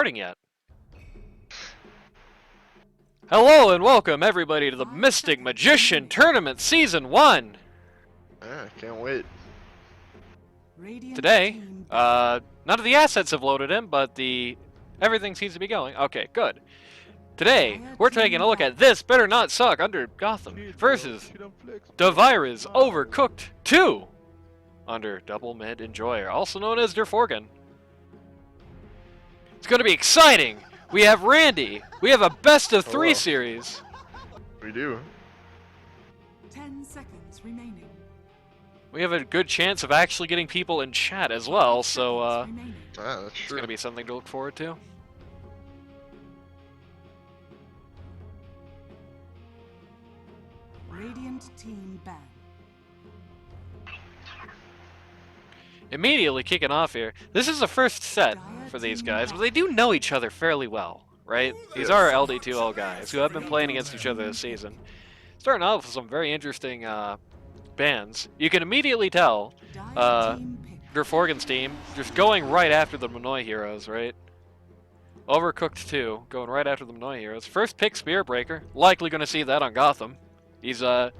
Starting yet. Hello and welcome everybody to the Mystic Magician Tournament Season 1! Yeah, can't wait. Today, none of the assets have loaded in, but everything seems to be going. Okay, good. Today, we're taking a look at This Better Not Suck under Gotham versus DaViruZz Overcooked 2 under Double Mid Enjoyer, also known as DaViruZz. It's going to be exciting! We have Randy! We have a best of 3 series! We do. 10 seconds remaining. We have a good chance of actually getting people in chat as well, so That's it's true. going to be something to look forward to. Radiant team ban. Immediately kicking off here. This is the first set for these guys, but they do know each other fairly well, right? These are LD2L guys who have been playing against each other this season. Starting off with some very interesting bans. You can immediately tell DaViruZz team just going right after the Minoy heroes, right? Overcooked 2, going right after the Minoy heroes. First pick Spear Breaker, likely going to see that on Gotham. He's had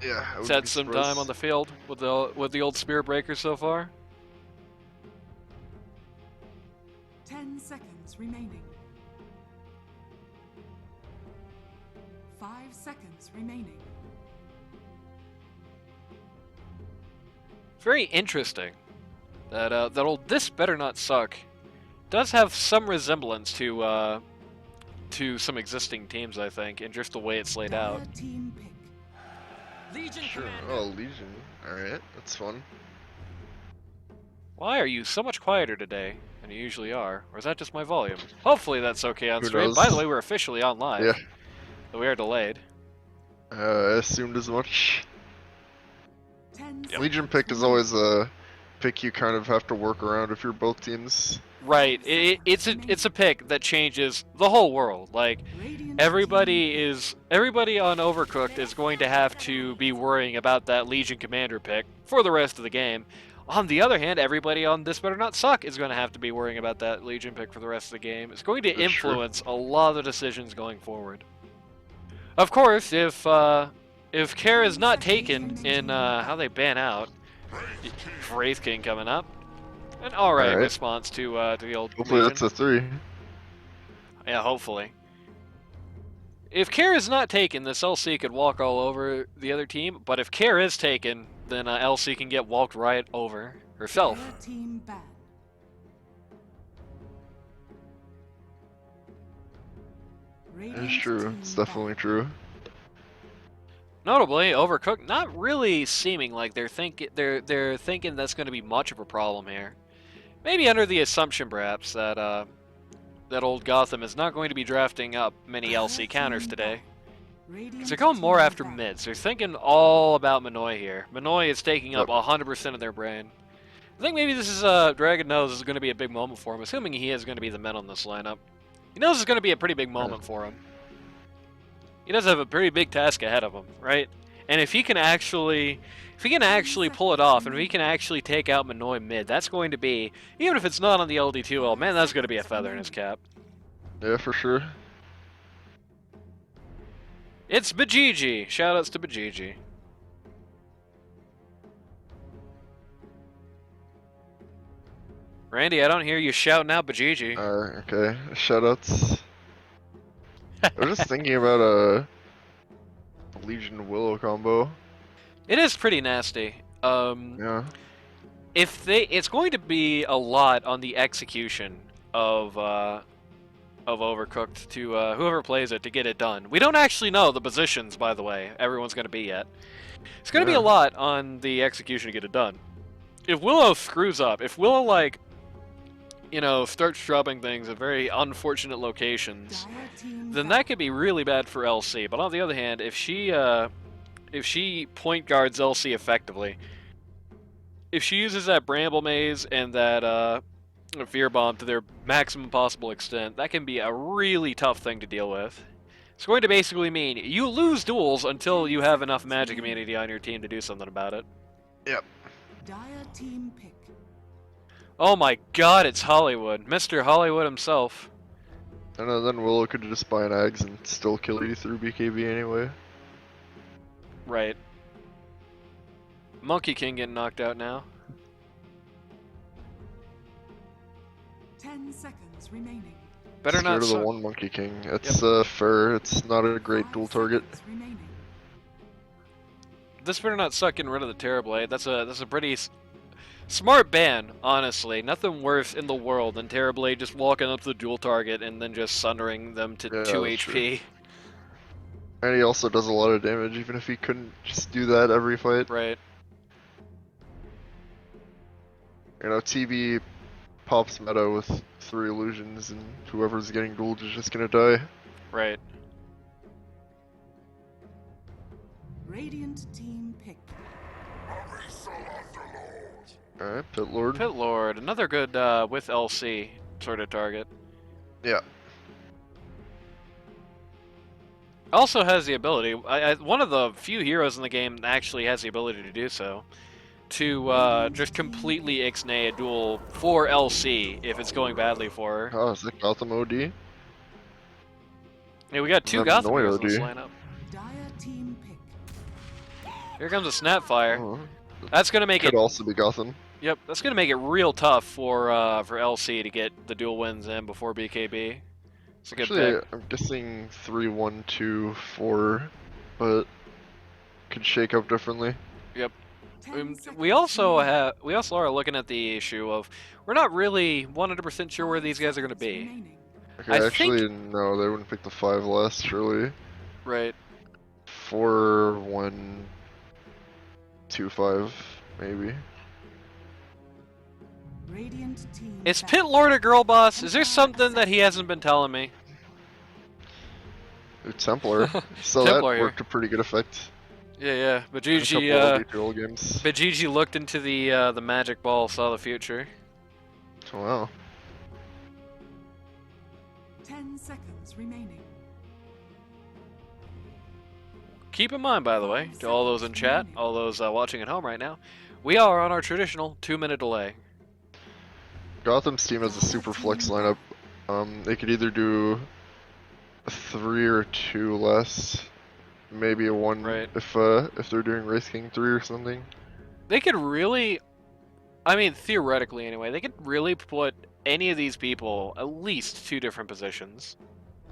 some time on the field with the old Spear Breaker so far. 10 seconds remaining. 5 seconds remaining. Very interesting that that old This Better Not Suck does have some resemblance to some existing teams, I think, in just the way it's laid out. Team pick. Legion Sure. Commander. Oh, Legion. Alright, that's fun. Why are you so much quieter today than you usually are? Or is that just my volume? Hopefully that's okay on Who stream. knows? By the way, we're officially on live. Yeah. But we are delayed. I assumed as much. 10 Yep. Legion pick is always a pick you kind of have to work around if you're both teams. Right. It's a pick that changes the whole world. Like, everybody on Overcooked is going to have to be worrying about that Legion Commander pick for the rest of the game. On the other hand, everybody on This Better Not Suck is going to have to be worrying about that Legion pick for the rest of the game. It's going to That's true. influence a lot of the decisions going forward. Of course, if care is not taken in how they ban out, Wraith King coming up, an alright response to the old Hopefully Legion. that's a 3. Yeah, hopefully. If care is not taken, this LC could walk all over the other team, but if care is taken, then LC can get walked right over herself. Team ban. It's true. It's definitely true. Notably, Overcooked not really seeming like they're thinking that's going to be much of a problem here. Maybe under the assumption, perhaps, that that old Gotham is not going to be drafting up many LC counters today. Because they're going more after mids. They're thinking all about Minoy here. Minoy is taking up 100% of their brain. I think maybe this is Dragon knows this is going to be a big moment for him, assuming he is going to be the mid on this lineup. He knows it's going to be a pretty big moment for him. He does have a pretty big task ahead of him, right? And if he can actually pull it off, and if he can actually take out Minoy mid, that's going to be, even if it's not on the LD2L, man, that's going to be a feather in his cap. Yeah, for sure. It's Bajiji. Shoutouts to Bajiji. Randy, I don't hear you shouting out Bajiji. Okay. Shoutouts. I was just thinking about a Legion Willow combo. It is pretty nasty. Yeah. It's going to be a lot on the execution of Overcooked to whoever plays it to get it done. We don't actually know the positions, by the way, everyone's going to be yet. It's going to be a lot on the execution to get it done. If Willow screws up, if Willow, like, starts dropping things at very unfortunate locations, then that could be really bad for LC. But on the other hand, if she point guards LC effectively, if she uses that Bramble Maze and that Fear Bomb to their maximum possible extent, that can be a really tough thing to deal with. It's going to basically mean you lose duels until you have enough magic immunity on your team to do something about it. Yep. Dire team pick. Oh my god, it's Hollywood. Mr. Hollywood himself. And then Willow could just buy an Ags and still kill you through BKB anyway. Right. Monkey King getting knocked out now. 10 seconds remaining. Better Just not get rid of the suck. one Monkey King. It's fair. It's not a great 5 dual target. seconds remaining. This better not suck getting rid of the Terrorblade. That's a pretty smart ban, honestly. Nothing worse in the world than Terrorblade just walking up to the dual target and then just sundering them to Yeah, 2 that's HP. And he also does a lot of damage, even if he couldn't just do that every fight. Right. You know, TV pops meta with 3 illusions, and whoever's getting dueled is just gonna die. Right. Radiant team pick. Alright, Pit Lord. Pit Lord, another good with LC sort of target. Yeah. Also has the ability, one of the few heroes in the game that actually has the ability to do so, to just completely ixnay a duel for LC if it's going badly for her. Oh, is that Gotham OD? Yeah, we got 2 Not Gotham Noid heroes in this OD. lineup. Dire team pick. Here comes a Snapfire. Oh, That's gonna make could it. also be Gotham. Yep, that's gonna make it real tough for LC to get the dual wins in before BKB. It's a good Actually, pick. I'm guessing 3, 1, 2, 4, but could shake up differently. 10 seconds We also remaining. are looking at the issue of we're not really 100% sure where 5 these guys are gonna seconds be. remaining. Okay, I actually, no, they wouldn't pick the 5 last, surely. Right. 4, 1, 2, 5, maybe. Radiant team Is back. Pit Lord a girl boss? Is there something that he hasn't been telling me? Ooh, Templar. So Templar that here. worked a pretty good effect. Yeah. In a couple of dual games. Bajiji looked into the magic ball, saw the future. Oh, wow. 10 seconds remaining. Keep in mind, by the way, to all those in chat, all those watching at home right now, we are on our traditional 2-minute delay. Gotham's team has a super flex lineup. They could either do a 3 or 2 less, maybe a 1 Right. if they're doing Race King 3 or something. They could really, I mean, theoretically anyway, they could really put any of these people at least 2 different positions.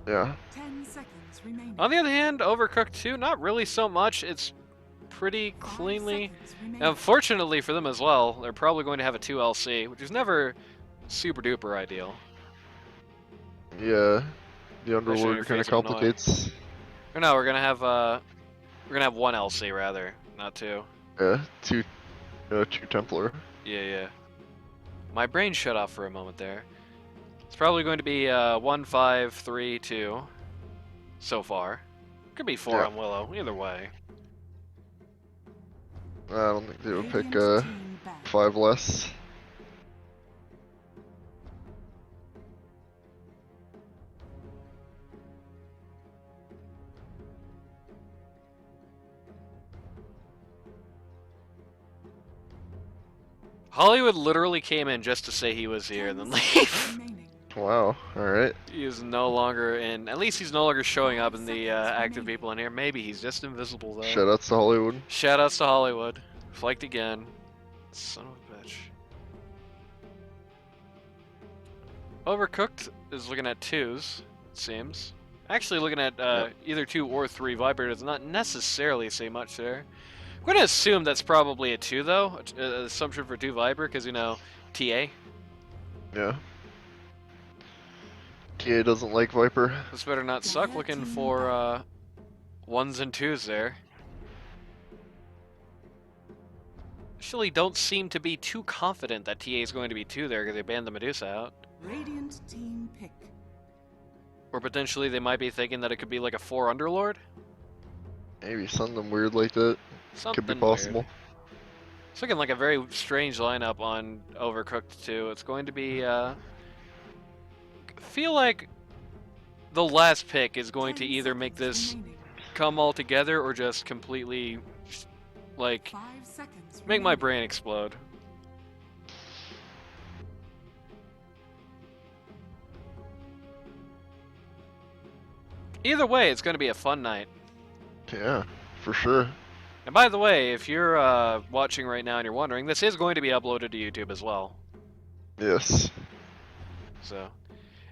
Yeah. 10 seconds remaining. On the other hand, Overcooked 2, not really so much. It's pretty 5 cleanly. seconds remaining. Now, fortunately for them as well, they're probably going to have a 2 LC, which is never super duper ideal. Yeah. The your Underlord kind face of would annoy. complicates. Or no, we're gonna have 1 LC rather, not 2. Yeah. 2 Templar. Yeah. My brain shut off for a moment there. It's probably going to be 1, 5, 3, 2 so far. Could be 4 Yeah. on Willow, either way. I don't think they would pick Radiant team back. 5 less. Hollywood literally came in just to say he was here and then leave. Remaining. Wow. Alright. He is no longer in. At least he's no longer showing up in the active people in here. Maybe he's just invisible though. Shoutouts to Hollywood. Shoutouts to Hollywood. Flaked again. Son of a bitch. Overcooked is looking at 2s, it seems. Actually looking at either 2 or 3. Viper does not necessarily say much there. I'm going to assume that's probably a 2 though. Assumption for 2 Viper because, you know, TA. Yeah. TA doesn't like Viper. This better not suck. Looking for 1s and 2s there. Actually don't seem to be too confident that TA is going to be 2 there because they banned the Medusa out. Radiant team pick. Or potentially they might be thinking that it could be like a 4 Underlord. Maybe something weird like that. Something Could be possible. weird. It's looking like a very strange lineup on Overcooked 2. It's going to be, feel like the last pick is going to 10 either make seconds this remaining. come all together or just completely, like, 5 seconds make my remaining. brain explode. Either way, it's going to be a fun night. Yeah, for sure. And by the way, if you're watching right now and you're wondering, this is going to be uploaded to YouTube as well. Yes. So,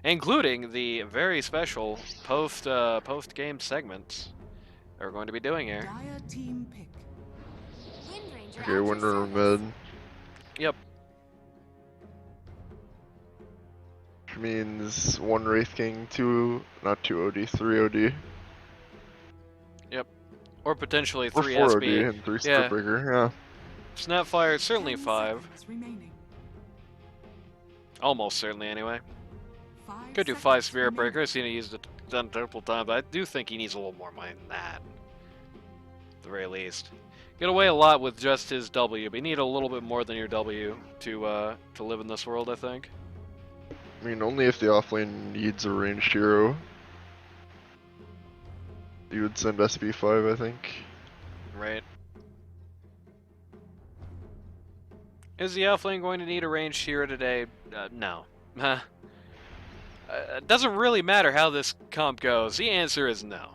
including the very special post game segments that we're going to be doing here. Dire team pick. Wind Ranger Okay, at your Winter service. Mid. Yep. Which means 1 Wraith King, 2, not 2 OD, 3 OD. Or potentially Or 3 4 OD SB. and 3 Yeah. Scriptbreaker, yeah. Snapfire, certainly 10 5. seconds remaining. Almost certainly, anyway. 5 Could do 5 seconds Spirit remaining. Breaker. I've seen it used a multiple times, but I do think he needs a little more money than that. At the very least. Get away a lot with just his W, but you need a little bit more than your W to live in this world, I think. I mean, only if the offlane needs a ranged hero. You would send SB5, I think. Right. Is the offlane going to need a ranged hero today? No. It doesn't really matter how this comp goes. The answer is no.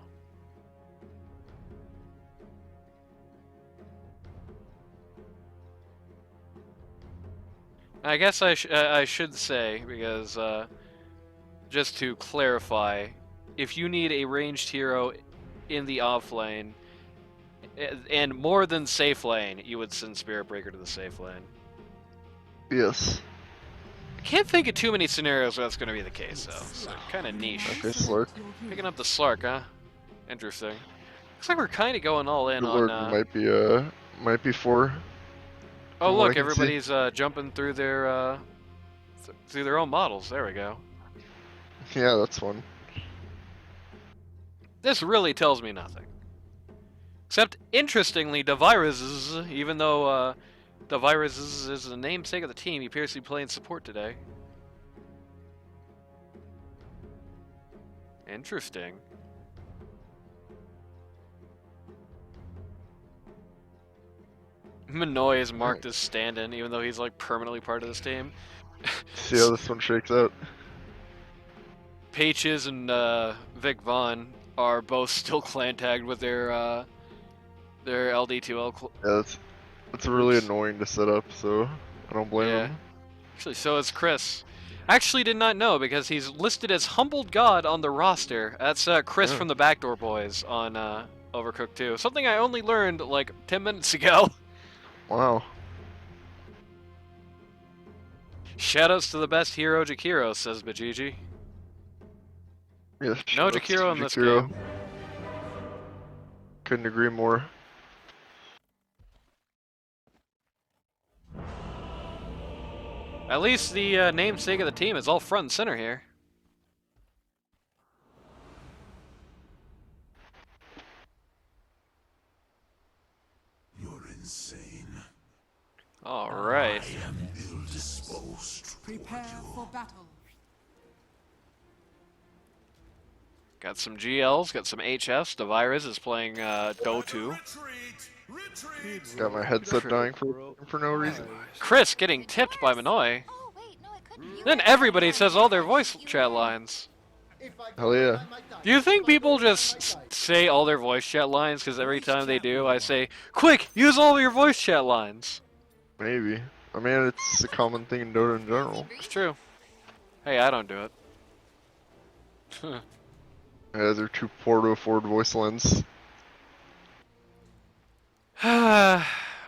I guess I should say, because just to clarify, if you need a ranged hero in the off lane, and more than safe lane, you would send Spirit Breaker to the safe lane. Yes. Can't think of too many scenarios where that's going to be the case, though. So kind of niche. Okay, Slark. Picking up the Slark, huh? Interesting. Looks like we're kind of going all in Good on. Lord might be 4. Oh from what I look, can see. everybody's jumping through their through their own models. There we go. Yeah, that's fun. This really tells me nothing. Except, interestingly, DaViruZz, even though DaViruZz is the namesake of the team, he appears to be playing support today. Interesting. Minoy is marked as stand-in, even though he's like permanently part of this team. See how this one shakes out. Pages and Vic Vaughn are both still clan tagged with their LD2L. Yeah, that's really annoying to set up, so I don't blame Yeah. him. Actually, so is Chris. Actually, did not know because he's listed as Humbled God on the roster. That's Chris Yeah. from the Backdoor Boys on Overcooked 2. Something I only learned like 10 minutes ago. Wow. Shoutouts to the best hero, Jakiro, says Bajiji. Yes. No that's Jakiro in this Jakiro. game. Couldn't agree more. At least the namesake of the team is all front and center here. You're insane. All right. I am ill-disposed. Prepare for battle. Got some GLs, got some HFs. DaViruZz is playing Dota. Got my headset dying for no reason. Chris getting tipped by Minoy. Oh, wait, no, it couldn't. You Then were everybody right. says all their voice chat lines. Hell yeah. Do you think people just say all their voice chat lines because every time they do, I say, "Quick, use all your voice chat lines." Maybe. I mean, it's a common thing in Dota in general. It's true. Hey, I don't do it. Yeah, they're too poor to afford voice lines.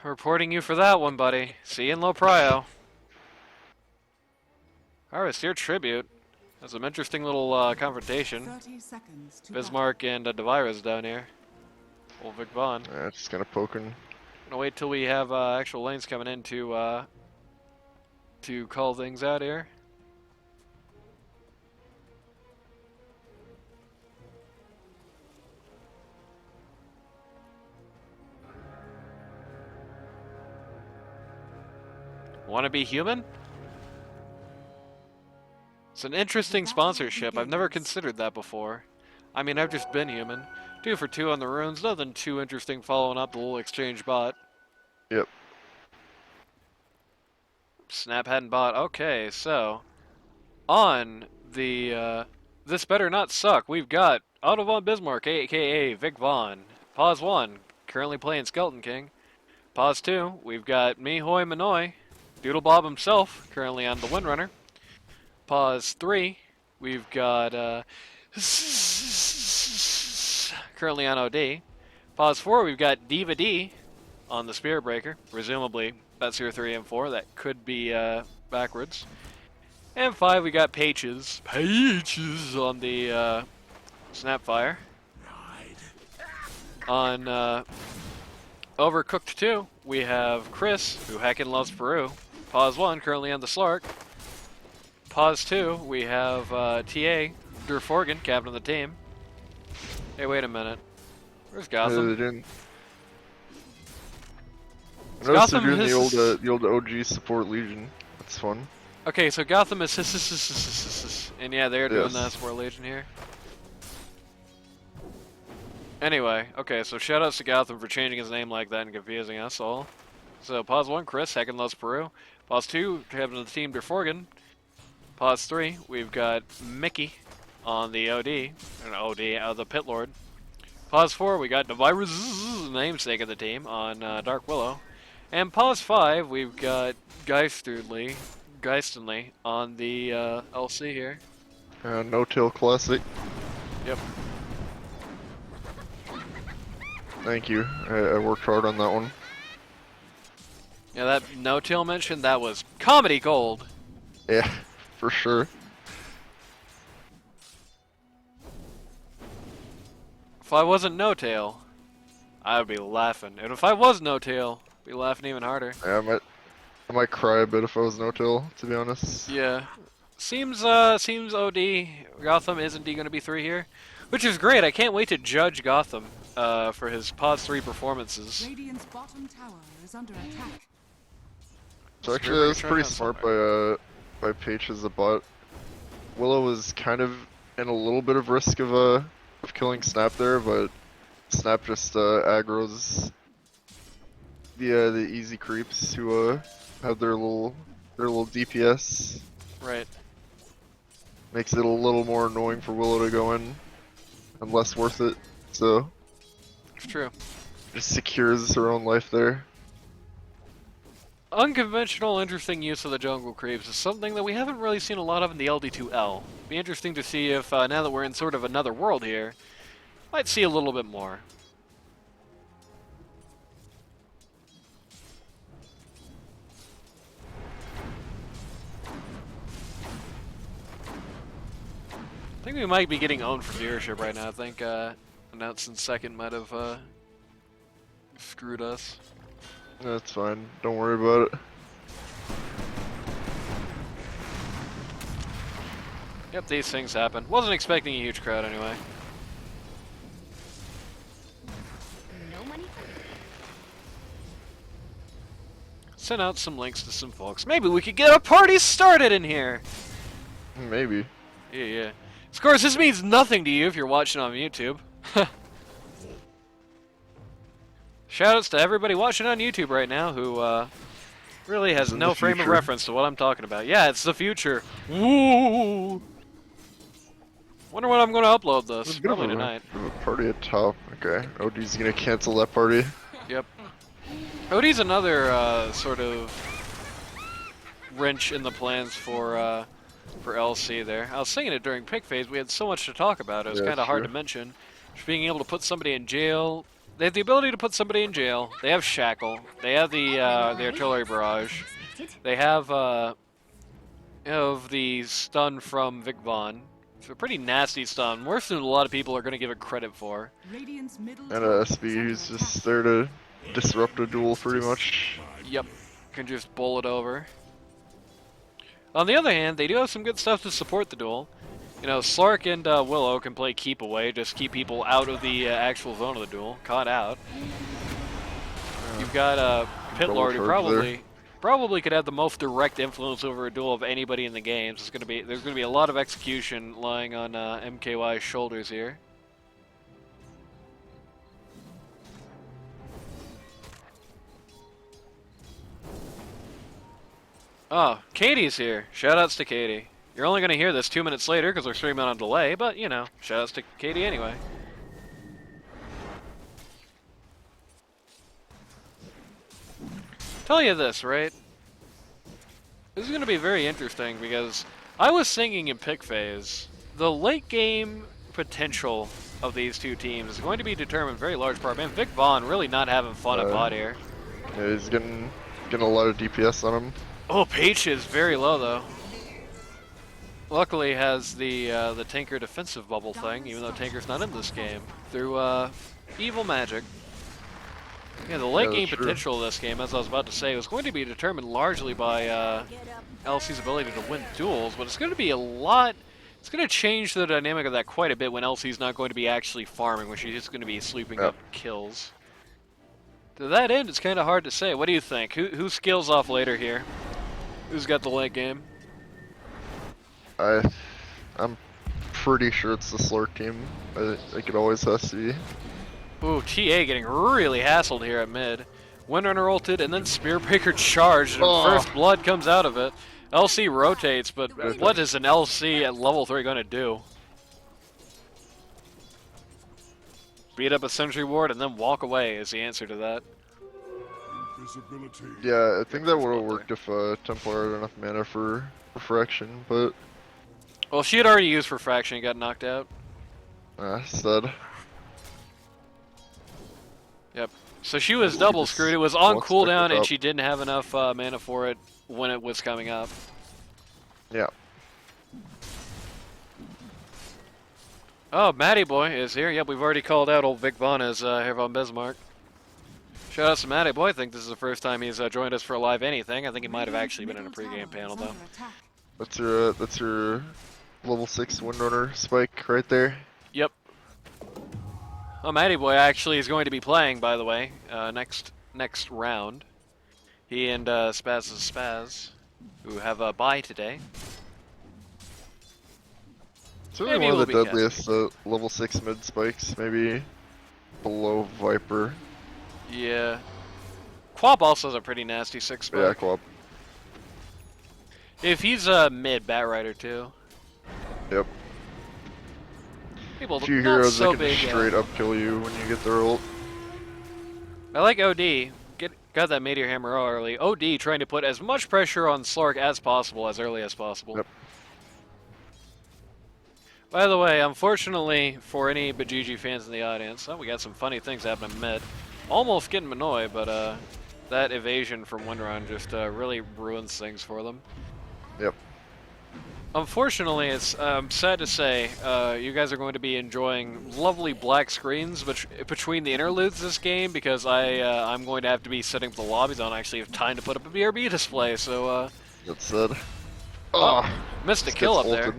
Reporting you for that one, buddy. See you in low prio. Harvest your tribute. That's some interesting little confrontation. 30 seconds to Bismarck and DaViruZz down here. Old Vic Vaughn. Yeah, just kind of poking. Gonna wait till we have actual lanes coming in to call things out here. Want to be human? It's an interesting sponsorship. I've never considered that before. I mean, I've just been human. 2 for 2 on the runes. Nothing too interesting following up the little exchange bot. Yep. Snap hadn't bought. Okay, so on the This better not suck. We've got Otto von Bismarck, aka Vic Vaughn. Pause 1, currently playing Skeleton King. Pause 2, we've got Mihoy Manoy, Doodle Bob himself, currently on the Windrunner. Pause 3, we've got currently on OD. Pause 4, we've got Diva D on the Spirit Breaker. Presumably, that's your 3 and 4. That could be backwards. And 5, we got Pages on the Snapfire. On Overcooked 2, we have Chris, who heckin' loves Peru. Pause 1, currently on the Slark. Pause 2, we have TA, Drew Forgan, captain of the team. Hey, wait a minute. Where's Gotham? They didn't. I noticed they're Gotham doing is- the old OG support Legion. That's fun. Okay, so Gotham is and yeah, they're doing Yes. that Sport Legion here. Anyway, okay, so shoutouts to Gotham for changing his name like that and confusing us all. So pause 1, Chris, Heckin' loves Peru. Pause 2, captain of the team, DeForgan. Pause 3, we've got Mickey on the OD, the Pit Lord. Pause 4, we got DaViruZz, namesake of the team, on Dark Willow. And pause 5, we've got Geistonly on the LC here. No Tail Classic. Yep. Thank you. I worked hard on that one. Yeah, that no-tail mention, that was comedy gold. Yeah, for sure. If I wasn't no-tail, I would be laughing. And if I was no-tail, I'd be laughing even harder. Yeah, I might cry a bit if I was no Tail, to be honest. Yeah. Seems OD Gotham is indeed going to be 3 here, which is great. I can't wait to judge Gotham for his pause 3 performances. Radiant's bottom tower is under attack. So actually, that's pretty smart by Paige as a bot. Willow was kind of in a little bit of risk of killing Snap there, but Snap just aggroes the easy creeps who have their little DPS. Right. Makes it a little more annoying for Willow to go in and less worth it. So It's true. just secures her own life there. Unconventional, interesting use of the jungle creeps is something that we haven't really seen a lot of in the LD2L. Be interesting to see if, now that we're in sort of another world here, might see a little bit more. I think we might be getting owned for viewership right now. I think announcing second might have screwed us. That's fine. Don't worry about it. Yep, these things happen. Wasn't expecting a huge crowd anyway. No money. Send out some links to some folks. Maybe we could get a party started in here! Maybe. Yeah. Of course, this means nothing to you if you're watching on YouTube. Shoutouts to everybody watching on YouTube right now who really has in no the frame of future. reference to what I'm talking about. Yeah, it's the future. Woo! Wonder when I'm going to upload this. There's a bit Probably of a- tonight. bit of a party at top. Okay. OD's gonna cancel that party. Yep. OD's another sort of wrench in the plans for LC there. I was saying it during pick phase. We had so much to talk about. It was Yeah, kind of hard sure. to mention. Just being able to put somebody in jail. They have the ability to put somebody in jail. They have Shackle. They have the artillery barrage. They have the stun from Vic Vaughn. It's a pretty nasty stun, worse than a lot of people are going to give it credit for. Radiant's middle And tower SB is under who's attack. just there to disrupt a duel pretty much. Yep, can just bowl it over. On the other hand, they do have some good stuff to support the duel. You know, Slark and Willow can play keep away, just keep people out of the actual zone of the duel, caught out. You've got Pit double Lord who charge probably could have the most direct influence over a duel of anybody in the game. So there's gonna be a lot of execution lying on MKY's shoulders here. Oh, Katie's here. Shoutouts to Katie. You're only going to hear this 2 minutes later because we're streaming on delay, but, you know, shoutouts to Katie anyway. Tell you this, right? This is going to be very interesting because I was thinking in pick phase, the late game potential of these two teams is going to be determined in very large part. Man, Vic Vaughn really not having fun at bot here. Yeah, he's getting a lot of DPS on him. Oh, Peach is very low though. Luckily has the Tinker defensive bubble thing, even though Tinker's not in this game, through evil magic. Yeah, the late game potential of this game, as I was about to say, was going to be determined largely by LC's ability to win duels, but it's going to be a lot. It's going to change the dynamic of that quite a bit when LC's not going to be actually farming, when she's just going to be sweeping up kills. To that end, it's kind of hard to say. What do you think? Who scales off later here? Who's got the late game? I'm pretty sure it's the Slurk team. I think it always has to be. Ooh, TA getting really hassled here at mid. Windrunner ulted and then Spearbreaker charged, and first blood comes out of it. LC rotates, but what is an LC at level 3 going to do? Beat up a sentry ward and then walk away is the answer to that. Yeah, I think that would have worked if Templar had enough mana for refraction, but... Well, she had already used refraction and got knocked out. Stud. Yep. So she was double screwed. It was on cooldown and she didn't have enough mana for it when it was coming up. Yeah. Oh, Matty Boy is here. Yep, we've already called out old Vic Vaughn as Herr von Bismarck. Shout out to Matty Boy. I think this is the first time he's joined us for a live anything. I think he might have actually been in a pregame panel though. That's your level 6 Windrunner spike right there. Yep. Oh, Matty Boy actually is going to be playing, by the way, next round. He and Spaz's Spaz, who have a bye today. It's really one of the deadliest level 6 mid spikes, maybe below Viper. Yeah. Quap also has a pretty nasty 6 spike. Yeah, Quap. If he's mid, Bat Rider too. Yep. People few not heroes so that can big, straight up kill you when you get their ult. I like OD. Got that Meteor Hammer early. OD trying to put as much pressure on Slark as possible, as early as possible. Yep. By the way, unfortunately for any Bajiji fans in the audience, we got some funny things happening mid. Almost getting Minoy, but that evasion from Windrun just really ruins things for them. Yep. Unfortunately, it's sad to say, you guys are going to be enjoying lovely black screens between the interludes this game because I'm going to have to be setting up the lobbies. I don't actually have time to put up a BRB display, so... That's sad. Missed a kill up there.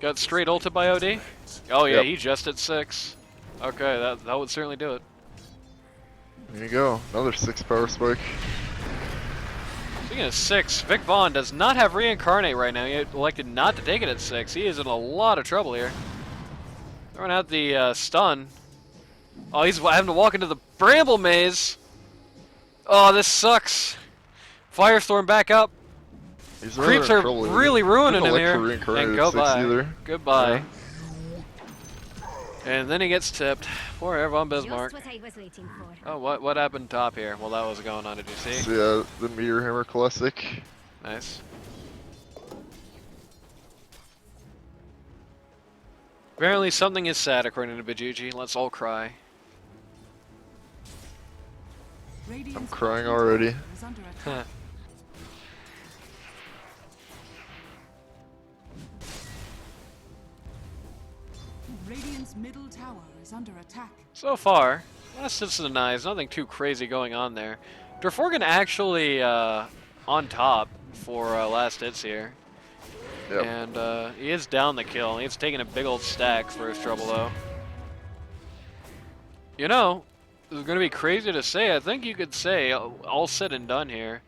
Got straight ulted by OD? Oh yeah, he just at 6. Okay, that would certainly do it. There you go, another 6 power spike. Speaking of 6, Vic Vaughn does not have Reincarnate right now. He elected not to take it at 6. He is in a lot of trouble here. Throwing out the stun. Oh, he's having to walk into the Bramble Maze. Oh, this sucks. Firestorm back up. Creeps are really ruining him here. And goodbye. Goodbye. Yeah. And then he gets tipped. Poor Herr von Bismarck. Oh, what happened top here? Well, that was going on. Did you see? So, yeah, the Meteor Hammer Classic. Nice. Apparently something is sad according to Bajiji. Let's all cry. I'm crying already. Radiant's middle tower is under attack. So far, last hits of the knives, nothing too crazy going on there. Derforgan actually on top for last hits here. Yep. And he is down the kill. He's taking a big old stack for his trouble though. You know, it's going to be crazy to say. I think you could say, all said and done here,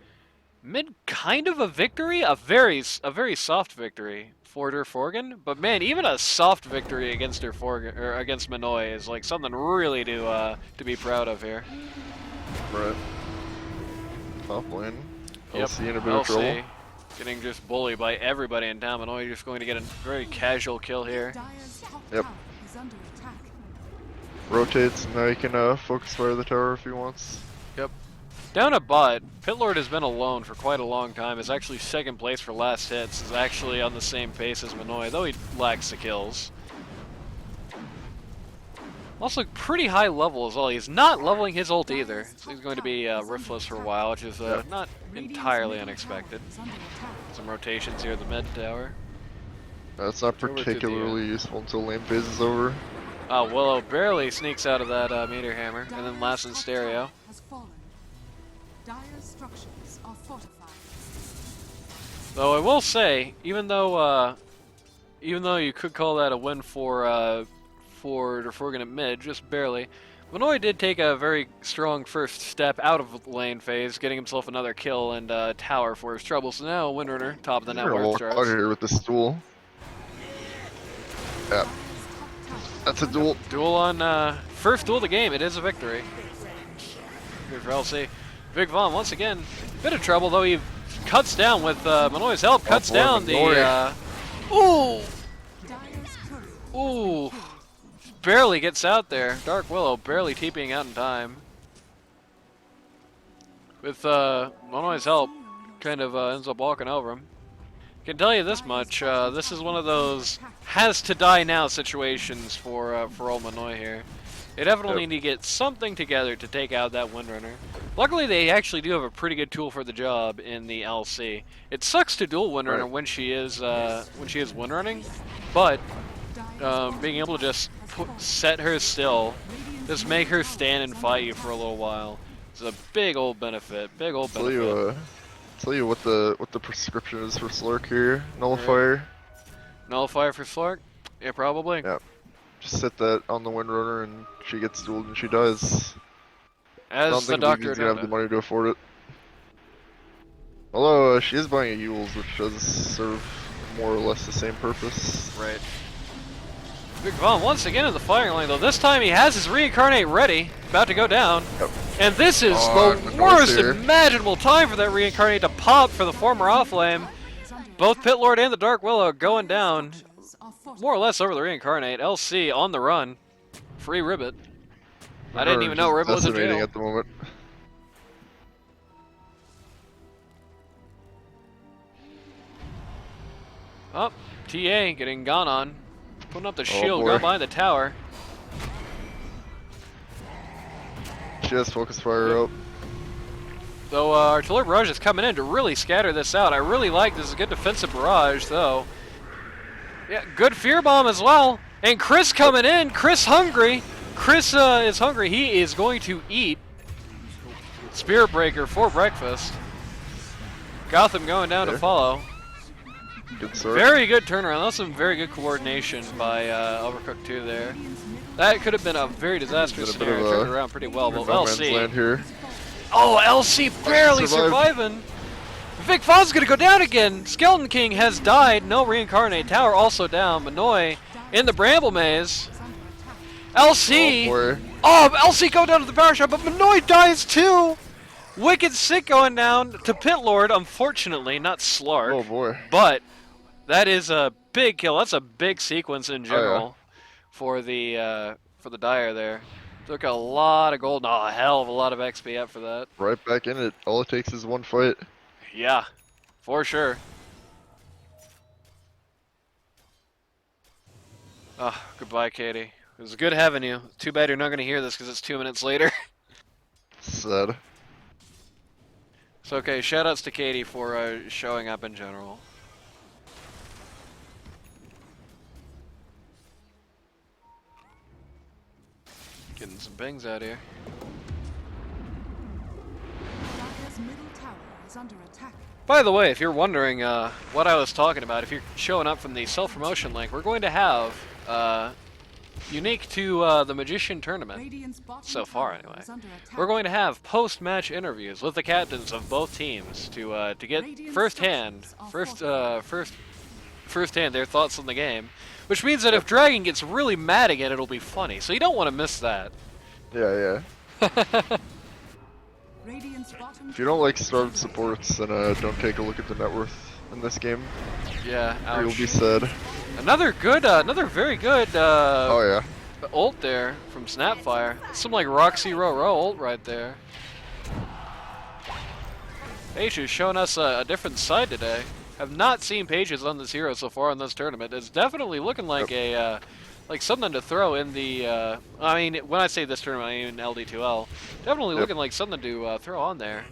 mid kind of a victory, a very soft victory for Derforgan, but man, even a soft victory against Derforgan or against Minoy is like something really to be proud of here. Right. Top lane. Yep. LC in a bit of trouble. Getting just bullied by everybody in town. Minoy just going to get a very casual kill here. Dire's top Yep. tower is under attack. Rotates, now he can focus fire the tower if he wants. Yep. Down a bot, Pitlord has been alone for quite a long time. Is actually second place for last hits. Is actually on the same pace as Minoy, though he lacks the kills. Also pretty high level as well. He's not leveling his ult either. So he's going to be riftless for a while, which is not entirely unexpected. Is under attack. Some rotations here at the mid tower. That's not Over to the, particularly useful until lane phase is over. Willow barely sneaks out of that meteor hammer, and then last in Dire's top stereo. tower has fallen. Dire's structures are fortified. Though I will say, even though you could call that a win for Forgan at mid, just barely, Minoy did take a very strong first step out of lane phase, getting himself another kill and tower for his trouble. So now Windrunner, top of the We're gonna network walk starts. out here with this duel. Yeah, that's a duel. Duel on first duel of the game. It is a victory. Good for LC. Big Von once again, bit of trouble though. He cuts down with Minoy's help. Cuts boy, down Minoy. Dire's courier. Ooh, barely gets out there. Dark Willow barely TPing out in time. With Minoy's help, kind of ends up walking over him. Can tell you this much: this is one of those has to die now situations for old Minoy here. They definitely Yep. need to get something together to take out that Windrunner. Luckily, they actually do have a pretty good tool for the job in the LC. It sucks to duel Windrunner Right. when she is windrunning, but being able to just set her still, just make her stand and fight you for a little while, is a big old benefit. Big old benefit. Tell you what the prescription is for Slurk here. Nullifier. Nullifier for Slark? Yeah, probably. Yeah. Just set that on the Windrunner and she gets dueled and she dies. I don't As the think doctor Lugian's gonna have the money to afford it. Although she is buying a Yule's, which does serve more or less the same purpose. Right. Big Von once again in the firing line, though. This time he has his reincarnate ready, about to go down. Yep. And this is Oh, the Minoy's worst here. imaginable time for that reincarnate to pop for the former Offlame. Both Pitlord and the Dark Willow going down, more or less over the reincarnate. LC on the run. Free Ribbit. I didn't even know Just Ribbit was in decimating jail. at the moment. Oh, TA getting gone on. Putting up the shield, boy. going behind the tower. She has focus fire up. Though Artillery Barrage is coming in to really scatter this out. I really like this. Is a good defensive barrage, though. Yeah, good Fear Bomb as well. And Chris coming in. Chris hungry. Chris is hungry. He is going to eat Spirit Breaker for breakfast. Gotham going down to There. follow. Good start. Very good turnaround. That's some very good coordination by Overcooked 2 there. That could have been a very disastrous Been a bit scenario. of a Turned around pretty well. But No man's land LC. here. Oh, LC barely survived. surviving. Vic Fon's gonna go down again. Skeleton King has died. No reincarnate. Tower also down. Minoy in the Bramble Maze. LC. Oh boy. Oh, LC go down to the power shot, but Minoy dies too. Wicked Sick going down to Pitlord. Unfortunately, not Slark. Oh boy. But that is a big kill. That's a big sequence in general for the Dire there. Took a lot of gold. Oh, a hell of a lot of XP up for that. Right back in it. All it takes is one fight. Yeah, for sure. Oh, goodbye, Katie. It was good having you. Too bad you're not going to hear this because it's 2 minutes later. Sad. It's okay. Shoutouts to Katie for showing up in general. Getting some bangs out here. Dire's middle tower is under attack. By the way, if you're wondering what I was talking about, if you're showing up from the self-promotion link, we're going to have, unique to the Magician Tournament, Radiant's bottom so far tower anyway, is under attack. we're going to have post-match interviews with the captains of both teams to get firsthand their thoughts on the game, which means that if Dragon gets really mad again, it'll be funny. So you don't want to miss that. Yeah, yeah. Radiant's bottom If you don't like tower is starved under supports, then don't take a look at the net worth in this game. Yeah, Or you'll ouch. be sad. Another very good Oh yeah. ult there from Snapfire. Some like Roxy Row ult right there. Paige is showing us a different side today. Have not seen Pages on this hero so far in this tournament. It's definitely looking like a like something to throw in the. I mean, when I say this tournament, I mean LD2L. Definitely looking like something to throw on there.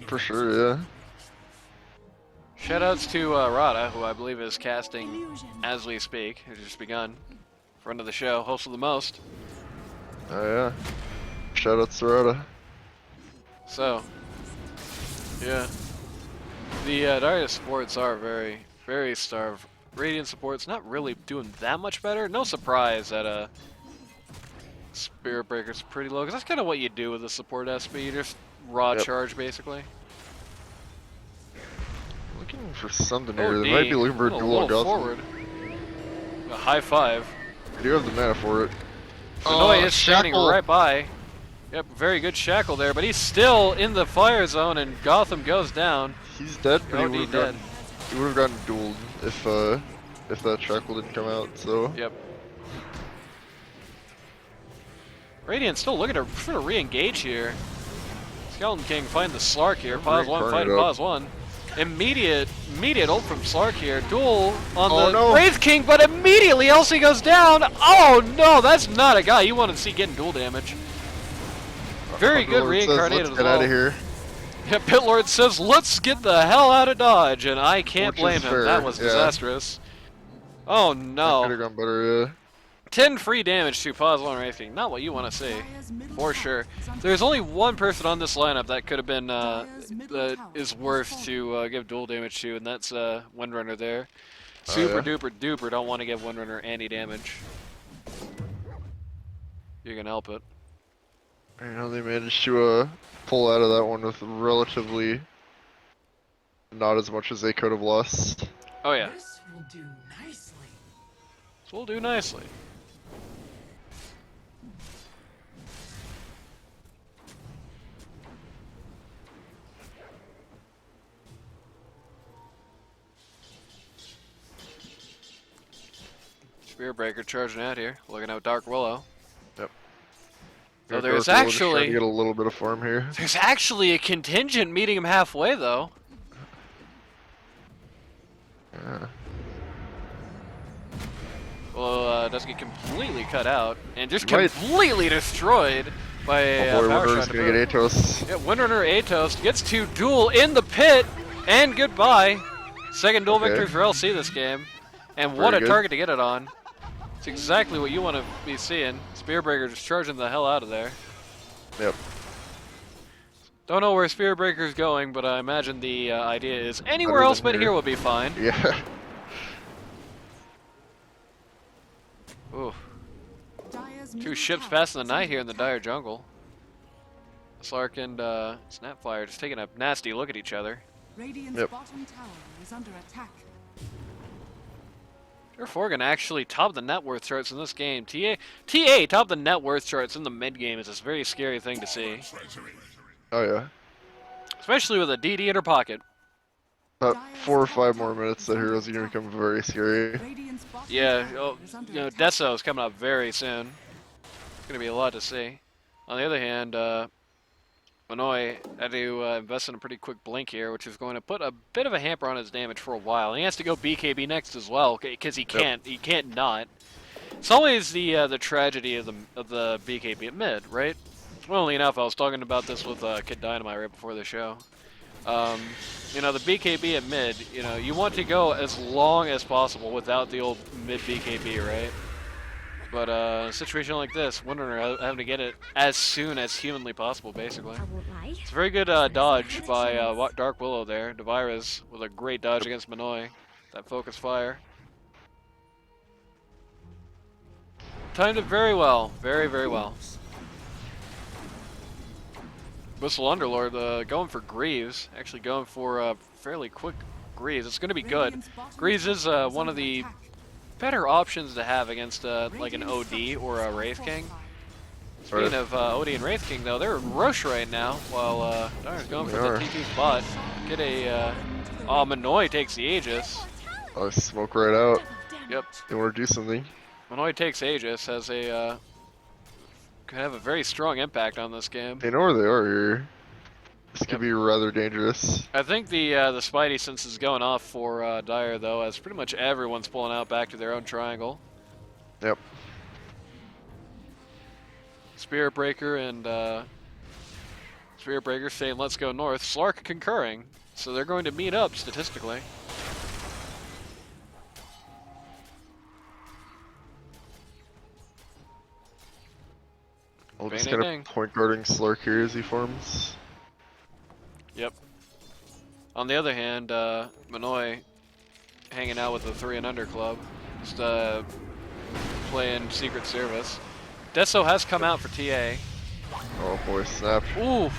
For sure, yeah. Shoutouts to Rada, who I believe is casting as we speak. Has just begun. Friend of the show, host of the most. Oh yeah. Shoutouts to Rada. So, yeah. The Darius supports are very, very starved. Radiant support's not really doing that much better. No surprise that Spirit Breaker's pretty low, because that's kind of what you do with a support SP. You just raw charge, basically. Looking for something here. Oh, They might be looking for a dual Gotham. forward. A high five. I do have the mana for it. Manoy is standing Shackle. right by. Yep, very good shackle there, but he's still in the fire zone, and Gotham goes down. He's dead, but he OD would dead. have gotten dueled if that shackle didn't come out. So. Yep. Radiant still looking to sort of re-engage here. Skeleton King find the Slark here. Pause one, fight pause one. Immediate ult from Slark here. Duel on the Wraith King, but immediately Elsie goes down. Oh no, that's not a guy you want to see getting duel damage. Very good reincarnated Let's as get well. out of here. Yeah, Pitlord says, let's get the hell out of Dodge, and I can't blame him. Fair, That was disastrous. Oh no. Could have gone better, yeah. 10 free damage to pause one Wraith King. Not what you want to see, for sure. There's only one person on this lineup that could have been that is worth to give dual damage to, and that's Windrunner there. Super duper duper don't want to give Windrunner any damage. You can help it. You know, they managed to pull out of that one with relatively not as much as they could have lost. Oh yeah. This will do nicely. This will do nicely. Spirit Breaker charging out here, looking out Dark Willow. Yep. So there's Dark Willow just trying actually to get a little bit of farm here. there's actually a contingent meeting him halfway though. Yeah. Well, does get completely cut out and just completely destroyed by a Oh boy, power Windrunner's shot. gonna get Atos. Yeah, Windrunner Atos gets to duel in the pit, and goodbye. Second duel victory for LC this game, and what a target to get it on. It's exactly what you want to be seeing. Spearbreaker just charging the hell out of there. Yep. Don't know where Spearbreaker's going, but I imagine the idea is anywhere else but here will be fine. Yeah. Ooh. Two ships passing the night here in the Dire jungle. Slark and Snapfire just taking a nasty look at each other. Radiant's bottom tower is under attack. Forgan actually top the net worth charts in this game. TA top the net worth charts in the mid game is a very scary thing to see. Oh yeah. Especially with a DD in her pocket. About 4 or 5 more minutes, the heroes are gonna become very scary. Yeah, you know, Deso is coming up very soon. It's gonna be a lot to see. On the other hand, Manoy had to invest in a pretty quick blink here, which is going to put a bit of a hamper on his damage for a while. And he has to go BKB next as well, because he can't not. It's always the tragedy of the BKB at mid, right? Funnily enough, I was talking about this with Kid Dynamite right before the show. You know, the BKB at mid, you know, you want to go as long as possible without the old mid BKB, right? But in a situation like this, Windrunner having to get it as soon as humanly possible, basically. It's a very good dodge by Dark Willow there. DaViruZz with a great dodge against Manoy. That focus fire. Timed it very well. Very, very well. Whistle Underlord going for Greaves. Actually going for a fairly quick Greaves. It's going to be good. Greaves is one of the better options to have against like an OD or a Wraith King. Speaking of OD and Wraith King, though, they're in rush right now while Dar's going for the T2 spot. get a, oh, Minoy takes the Aegis. Oh, smoke right out. Yep. They want to do something. Minoy takes Aegis, has a, could have a very strong impact on this game. They know where they are here. This could Yep. be rather dangerous. I think the Spidey sense is going off for Dire, though, as pretty much everyone's pulling out back to their own triangle. Yep. Spirit Breaker and Spirit Breaker saying let's go north. Slark concurring, so they're going to meet up statistically. I'll Bang, just dang, kind dang. of point guarding Slark here as he forms. Yep. On the other hand, Minoy hanging out with the 3 and under club, just playing Secret Service. Deso has come out for TA. Oh boy, snap. Oof.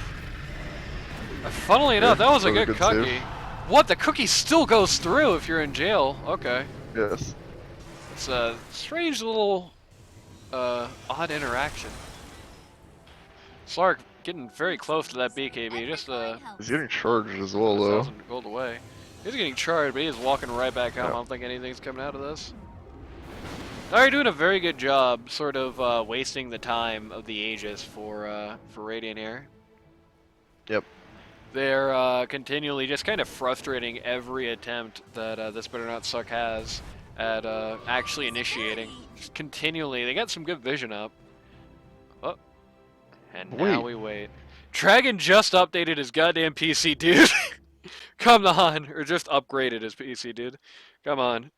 Funnily enough, that was a really good good cookie. save. What? The cookie still goes through if you're in jail. Okay. Yes. It's a strange little, odd interaction. Slark getting very close to that BKB. Just He's getting charged as well, though. 1,000 gold away. He's getting charged, but he's walking right back home. Yeah. I don't think anything's coming out of this. They're doing a very good job, sort of wasting the time of the Aegis for Radiant here. Yep. They're continually just kind of frustrating every attempt that this Better Not Suck has at actually initiating. Just continually, they got some good vision up. Oh, and now we wait. Dragon just updated his goddamn PC, dude. Come on, or just upgraded his PC, dude. Come on.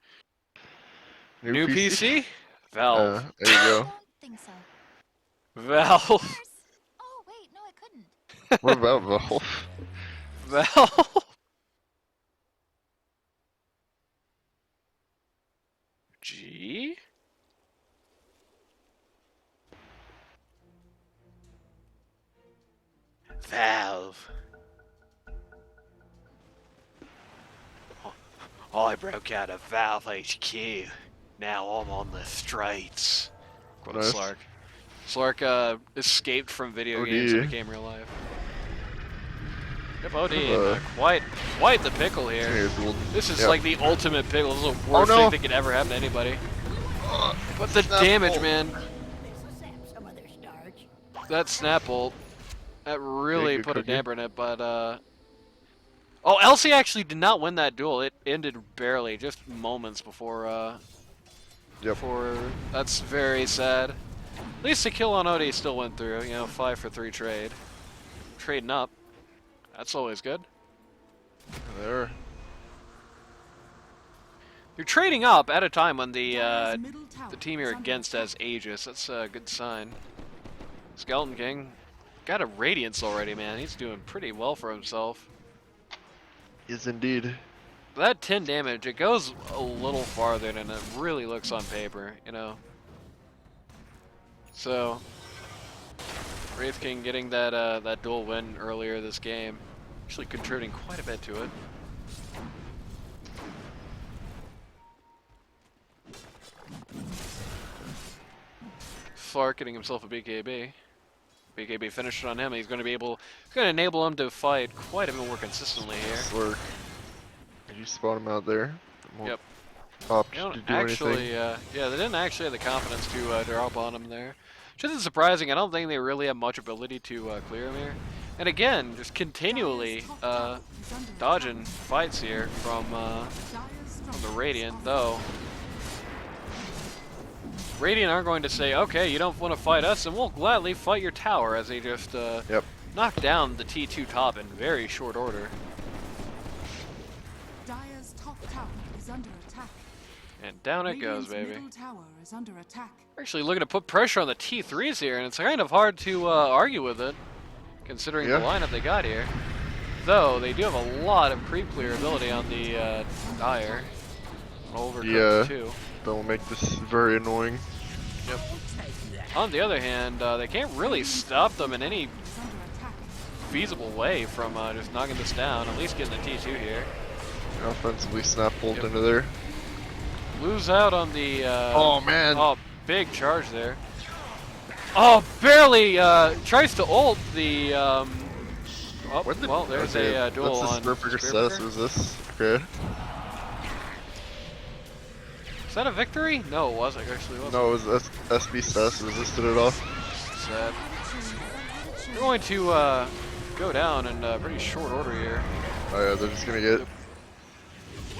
New PC? Valve. There you go. I don't think so. Valve. Oh, wait, no, I couldn't. What about Valve? Valve. G? Valve. I broke out of Valve HQ. Now I'm on the streets. Quote Nice. Slark. Slark escaped from video games and became real life. Yep, OD. Quite the pickle here. This is Yep. like the ultimate pickle. This is the worst thing that could ever happen to anybody. But the damage, man. That snap ult, that really good put a cookie. damper in it, but oh, Elsie actually did not win that duel. It ended barely, just moments before before that's very sad. At least the kill on OD still went through, you know, 5 for 3 trade. Trading up. That's always good. There. You're trading up at a time when the Dire's middle tower team is you're under against attack. has Aegis. That's a good sign. Skeleton King got a Radiance already, man. He's doing pretty well for himself. Is indeed. That 10 damage, it goes a little farther than it really looks on paper, you know. So, Wraith King getting that that dual win earlier this game, actually contributing quite a bit to it. Flark getting himself a BKB. BKB finished on him. He's going to be able, it's going to enable him to fight quite a bit more consistently here. Slark. Did you spot him out there? Yep. Opt They don't to do actually, anything. yeah, they didn't actually have the confidence to drop on him there. Which isn't surprising. I don't think they really have much ability to clear him here. And again, just continually dodging fights here from the Radiant, though. Radiant aren't going to say, okay, you don't want to fight us, and we'll gladly fight your tower, as they just knock down the T2 top in very short order. Dire's top tower is under attack. And down it goes, Radiant's baby. middle tower is under attack. Actually looking to put pressure on the T3s here, and it's kind of hard to argue with it, considering the lineup they got here. Though, they do have a lot of creep clear ability on the Dire. Overcooked too. That will make this very annoying. Yep. On the other hand, they can't really stop them in any Is under attack. feasible way from just knocking this down, at least getting the T2 here. Offensively snap bolt into there. Lose out on the... Oh man! Oh, big charge there. Oh, barely tries to ult the Oh, well, there's a duel that's on the Spearburger Spearburger. status. Was this? Okay. Is that a victory? No, it wasn't. Actually, it wasn't. No, it was SB status resisted it off. Sad. We're going to go down in pretty short order here. Oh yeah, they're just gonna get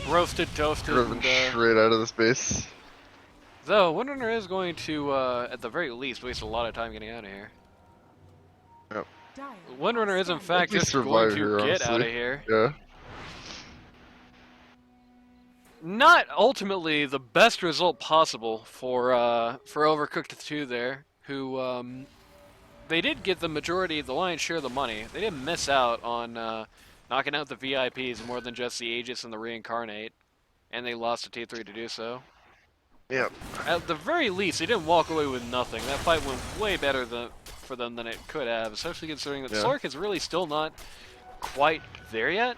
Roasted, toasted, driven and, straight out of this base. though Windrunner is going to, at the very least, waste a lot of time getting out of here. Yep. Dire Windrunner is in fact least just going survive to here, get out of honestly. here. Yeah. Not ultimately the best result possible for Overcooked 2 there, who they did get the majority, the lion's share of the money. They didn't miss out on knocking out the VIPs more than just the Aegis and the Reincarnate, and they lost to T3 to do so. Yep. At the very least, they didn't walk away with nothing. That fight went way better for them than it could have, especially considering that Yeah. Slurk is really still not quite there yet.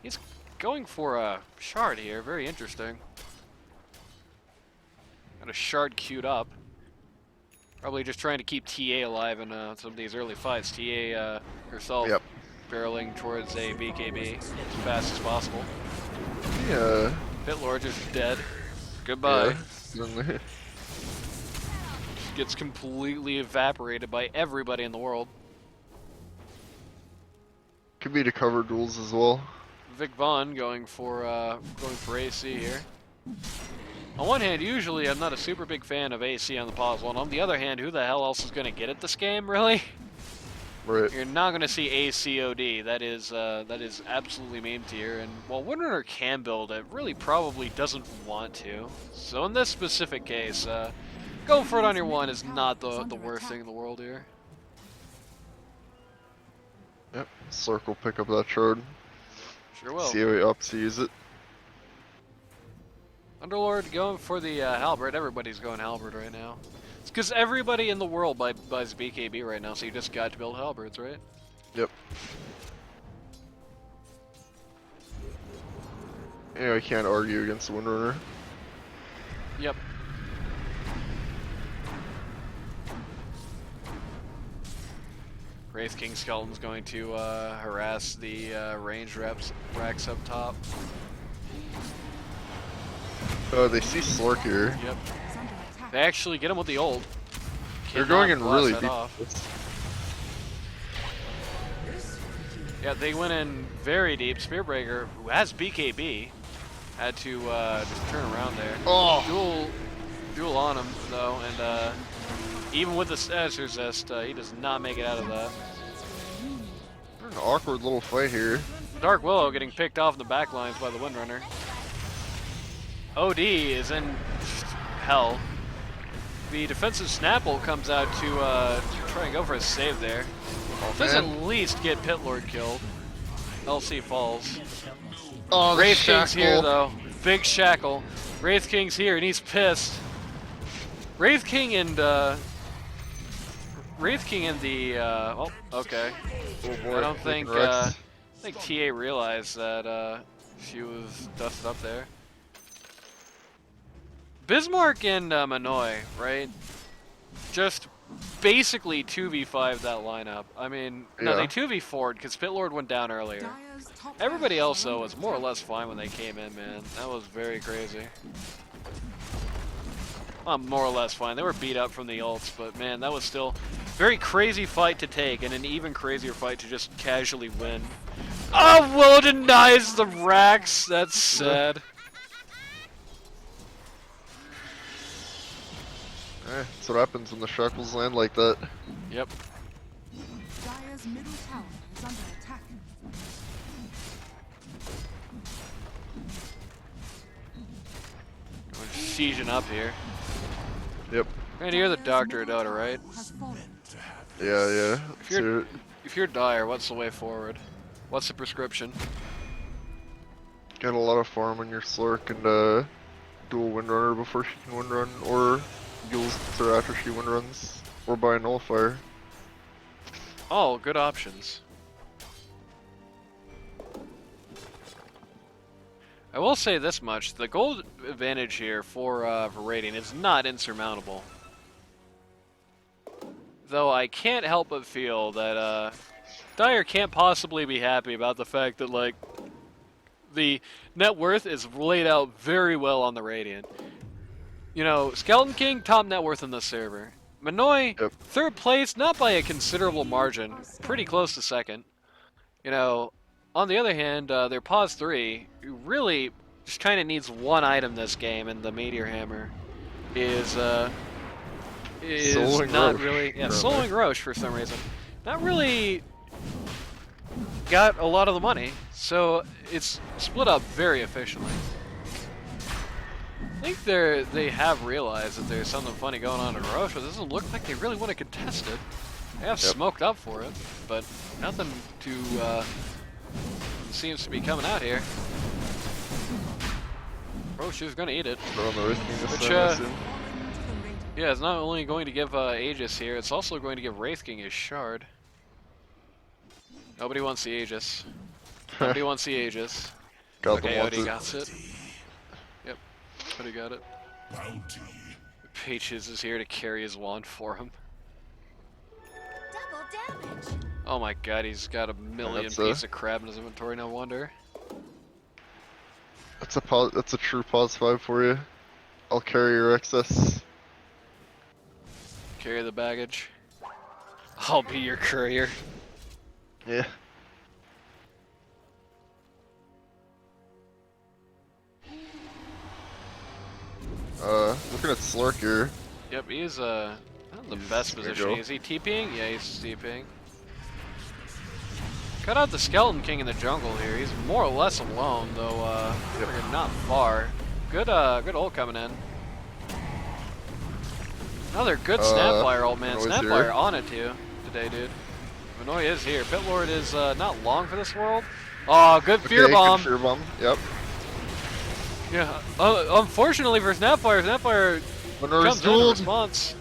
He's going for a shard here, very interesting. Got a shard queued up. Probably just trying to keep TA alive in some of these early fights. TA herself Yep. barreling towards a BKB as fast as possible. Yeah. Pitlord just dead. Goodbye. Yeah. Gets completely evaporated by everybody in the world. Could be to cover duels as well. Vic Vaughn going for AC here. On one hand, usually I'm not a super big fan of AC on the pause one. On the other hand, who the hell else is going to get it this game, really? Right. You're not going to see ACOD. That is absolutely meme tier. And while Windrunner can build it, really probably doesn't want to. So in this specific case, going for it on your one is not the worst thing in the world here. Yep. Slurk will pick up that shard. Sure will. See how he opts to use it. Underlord going for the halberd. Everybody's going halberd right now. It's because everybody in the world buys BKB right now, so you just got to build halberds, right? Yep. Yeah, I can't argue against the Windrunner. Yep. Wraith King Skeleton's going to harass the range racks up top. Oh, they see Slurk here. Yep. is under attack. They actually get him with the ult. They're Cannot going in blast really that deep. off. Yeah, they went in very deep. Spearbreaker, who has BKB, had to just turn around there. Oh! Duel on him, though, and even with the status resist, he does not make it out of that. An awkward little fight here. Dark Willow getting picked off in the back lines by the Windrunner. OD is in hell. The defensive Snapple comes out to try and go for a save there. Does at least get Pitlord killed. LC falls. Oh, the Wraith King's here shackle. though. Big shackle. Wraith King's here and he's pissed. Wraith King and the oh, okay. Oh boy, I don't think taking Rex. I think TA realized that she was dusted up there. Bismarck and Manoy, right? Just basically 2v5 that lineup. I mean, no, they Yeah. 2v4'd because Pitlord went down earlier. Dire's top Everybody tower else, is though, under was more or attack. less fine when they came in, man. That was very crazy. Well, more or less fine. They were beat up from the ults, but man, that was still a very crazy fight to take, and an even crazier fight to just casually win. Oh, Willow denies the racks. That's sad. That's what happens when the shackles land like that. Yep. Dire's middle tower is under attack. Going sieging up here. Yep. And you're the Dire's Doctor middle Dota, tower right? has fallen. Yeah, yeah. If you're, if you're Dire, what's the way forward? What's the prescription? Get a lot of farm on your Slurk and dual Windrunner before she can Windrun, or duels her after she Windruns, or buy a Nullifier. Oh, good options. I will say this much: the gold advantage here for rating is not insurmountable. Though I can't help but feel that Dyer can't possibly be happy about the fact that, like, the net worth is laid out very well on the Radiant. You know, Skeleton King, top net worth in this server. Minoy, Yep. third place, not by a considerable margin, pretty close to second. You know, on the other hand, their Pause 3 really just kind of needs one item this game, and the Meteor Hammer is Soloing not Roche, really... Yeah, apparently. soloing Roche for some reason. Not really got a lot of the money, so it's split up very efficiently. I think they have realized that there's something funny going on in Roche, but it doesn't look like they really want to contest it. They have smoked up for it, but nothing to seems to be coming out here. Roche is gonna eat it. Throw on the Wraith King this Which, time, I assume. Yeah, it's not only going to give Aegis here, it's also going to give Wraith King his shard. Nobody wants the Aegis. Nobody wants the Aegis. Gotham Okay, wants Odie it. got it. Yep, Odie got it. Bounty. Pages is here to carry his wand for him. Double damage. Oh my god, he's got a million That's pieces of crab in his inventory, no wonder. That's a true pause 5 for you. I'll carry your excess. Carry the baggage. I'll be your courier. Yeah. Looking at Slurk here. Yep, he's not in the He's best gonna position. go. Is he TPing? Yeah, he's TPing. Cut out the Skeleton King in the jungle here. He's more or less alone, though we're not far. Good good ult coming in. Another good Snapfire ult, man. Minoy's Snapfire here. on it too today, dude. Minoy is here. Pitlord is not long for this world. Oh, good Fear Okay, Bomb. good Fear Bomb. Yep. Yeah. Unfortunately for Snapfire, Snapfire Winner's comes in dueled. response.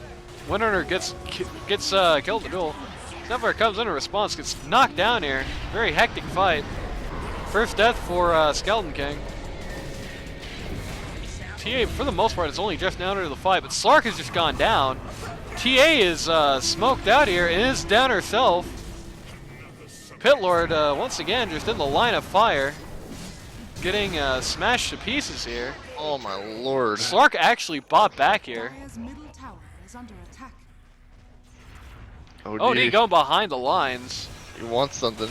Winrunner gets killed in the duel. Snapfire comes in response, gets knocked down here. Very hectic fight. First death for Skeleton King. TA, for the most part, is only just now into the fight, but Slark has just gone down. TA is smoked out here and is down herself. Pitlord, once again, just in the line of fire. Getting smashed to pieces here. Oh my lord. Slark actually bought back here. Dire's middle tower is under attack. Oh, Oh, he going behind the lines. He wants something.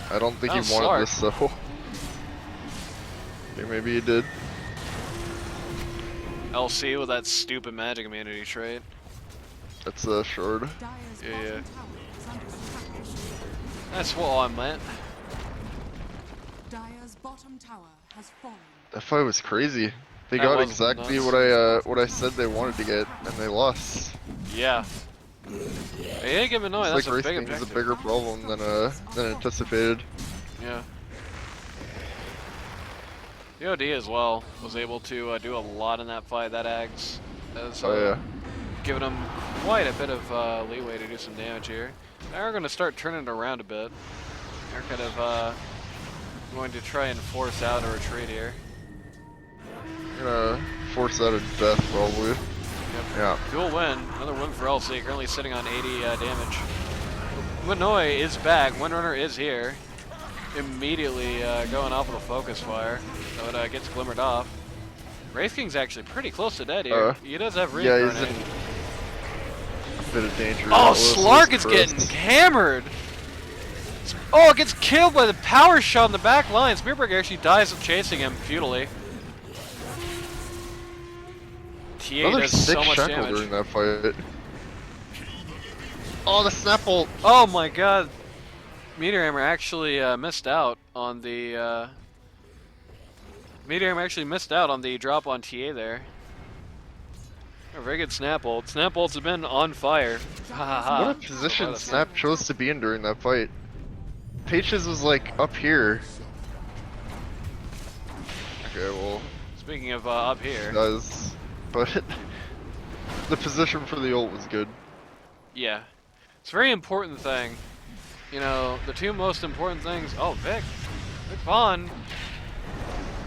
I don't think Oh, he wanted Slark. this though. Okay, maybe he did. LC with that stupid magic immunity trait. That's a shard. Dire's Yeah, bottom yeah. tower is under attack. That's what I meant. Dire's bottom tower has fallen. That fight was crazy. They That got was exactly nuts. what I said they wanted to get, and they lost. Yeah. They ain't giving noise. It's That's like a Wraith big King's a objective. bigger problem than anticipated. Yeah. The OD as well was able to do a lot in that fight. That Ags has Oh yeah. given him quite a bit of leeway to do some damage here. Now we're going to start turning it around a bit. They're kind of going to try and force out a retreat here. I'm gonna force out a death probably. Yep. Yeah. Dual win. Another win for LC. Currently sitting on 80 damage. Minoy is back. Windrunner is here. Immediately going off with a focus fire. So it gets glimmered off. Wraith King's actually pretty close to dead here. He does have Yeah, reincarnate. he's in a bit of danger. Oh, Willis Slark is first. getting hammered. Oh, it gets killed by the power shot on the back line. Spearbreaker actually dies of chasing him futilely. TA Another does sick so much shackle damage. during that fight. Oh, the snap ult. Oh my god. Meteor Hammer actually missed out on the Meteor Hammer actually missed out on the drop on TA there. A very good snap ult. Snap ults have been on fire. Ha ha ha. What a position Snap chose to be in during that fight. Pages was like up here. Okay, well, Speaking of up here. does, but the position for the ult was good. Yeah. It's a very important thing. You know, the two most important things. Oh, Vic. Vic Vaughn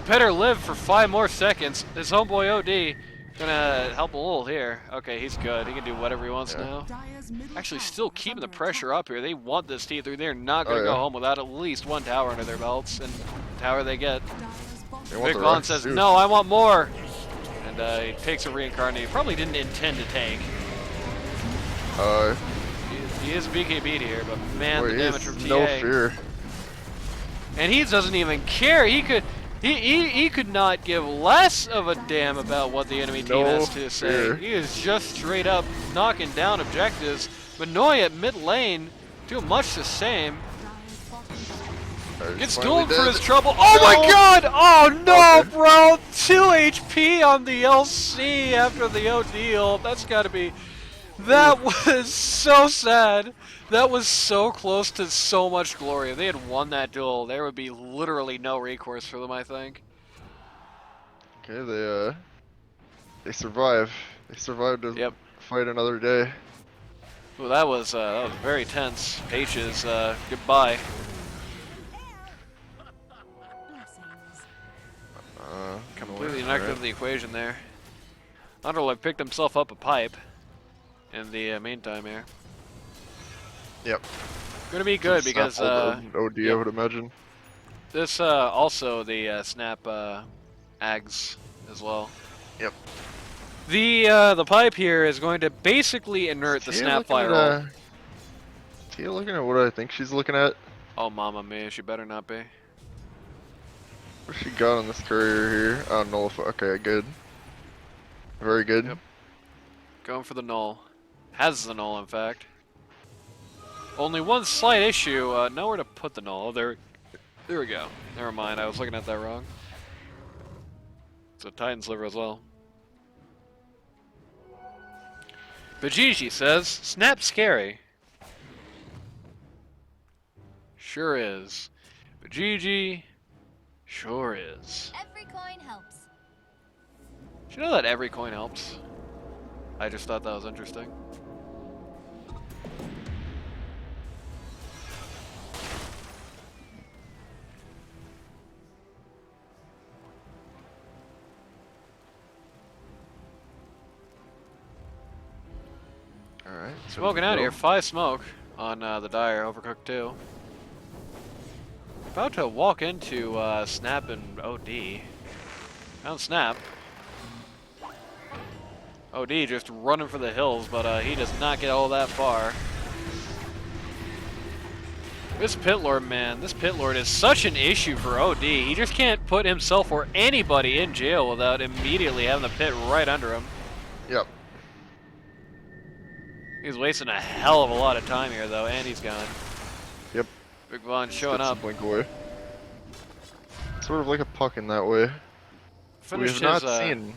better live for 5 more seconds. His homeboy OD Gonna help a little here. Okay, he's good. He can do whatever he wants Yeah. now. Dire's middle Actually, tower still is keeping the under pressure attack. up here. They want this T3. They're not Oh, gonna go yeah. home without at least one tower under their belts, and tower they get. Dire's bottom They want Big the Von Rex, says, too. "No, I want more," and he takes a reincarnate. He probably didn't intend to take. He is BKB'd here, but man, Boy, the he damage has from TA. no fear. And he doesn't even care. He could not give less of a damn about what the enemy team No has to say. fear. He is just straight up knocking down objectives. Manoy at mid lane doing much the same. Dire's bottom tower Gets Finally dueled for dead. his trouble. Oh my No! god! Oh no, Okay. bro! 2 HP on the LC after the OD ult. That's gotta be... That was so sad. That was so close to so much glory. If they had won that duel, there would be literally no recourse for them, I think. Okay, they survive. They survived to Yep. fight another day. Well, that was very tense. H's, goodbye. blessings. Completely knocked alright. out of the equation there. Underlord picked himself up a pipe in the meantime here. Yep. Gonna be good Snap because hold OD, I yep. would imagine. this also the snap ags as well. Yep. The pipe here is going to basically inert the Tia snap looking at, fire ult. Tia looking at what I think she's looking at. Oh mamma mia, she better not be. What's she got on this courier here? Oh, nullify. Okay, good. Very good. Yep. Going for the null. Has the null, in fact. Only one slight issue, nowhere to put the null. Oh, there we go. Never mind, I was looking at that wrong. It's a Titan sliver as well. Bajiji says, snap scary. Sure is. Bajiji, sure is. Every coin helps. Did you know that every coin helps? I just thought that was interesting. Alright. Smoking out here, 5 smoke on the Dire Overcooked 2. About to walk into Snap and OD. Found Snap. OD just running for the hills, but he does not get all that far. This Pit Lord, man, this Pit Lord is such an issue for OD. He just can't put himself or anybody in jail without immediately having the pit right under him. Yep. He's wasting a hell of a lot of time here, though, and he's gone. Yep. Big Von showing Gets up. a blink away. Sort of like a puck in that way. Finished we have his, not seen.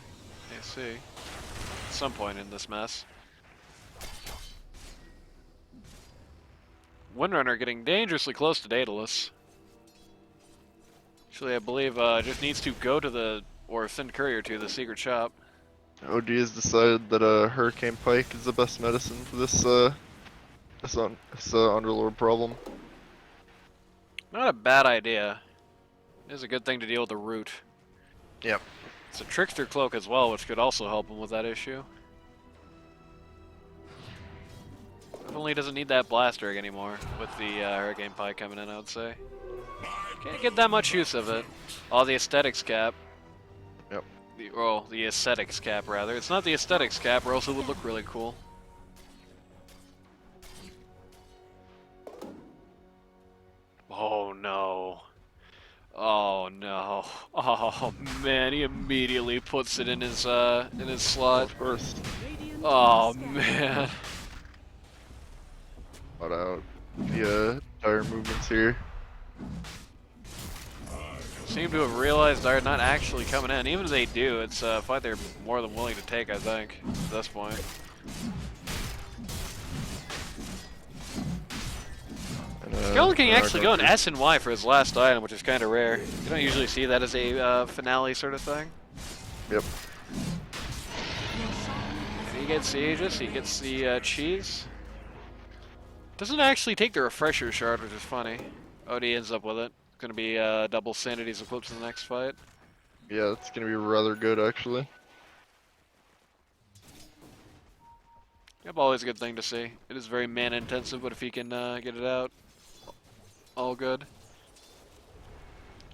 AC at some point in this mess. Windrunner getting dangerously close to Daedalus. Actually, I believe just needs to go to the, or send courier to the secret shop. OD has decided that Hurricane Pike is the best medicine for this Underlord problem. Not a bad idea. It is a good thing to deal with the root. Yep. It's a Trickster Cloak as well, which could also help him with that issue. Definitely doesn't need that Blaster Egg anymore with the Hurricane Pie coming in, I would say. Can't get that much use of it. Oh, the Aesthetics Cap. Yep. The Aesthetics Cap, rather. It's not the Aesthetics Cap, or else it would look really cool. Oh, no. Oh, no. Oh, man, he immediately puts it in his slot. First. Radiant Oh, scan. man. Thought out the dire movements here. Seem to have realized they're not actually coming in. Even if they do, it's a fight they're more than willing to take, I think, at this point. And, Skeleton King actually going Dark S and Y for his last item, which is kind of rare. You don't usually see that as a finale sort of thing. Yep. And he gets the Aegis, he gets the cheese. Doesn't actually take the Refresher Shard, which is funny. OD ends up with it. It's going to be double Sanity's Eclipse in the next fight. Yeah, it's gonna be rather good actually. Yep, always a good thing to see. It is very mana intensive, but if he can get it out, all good.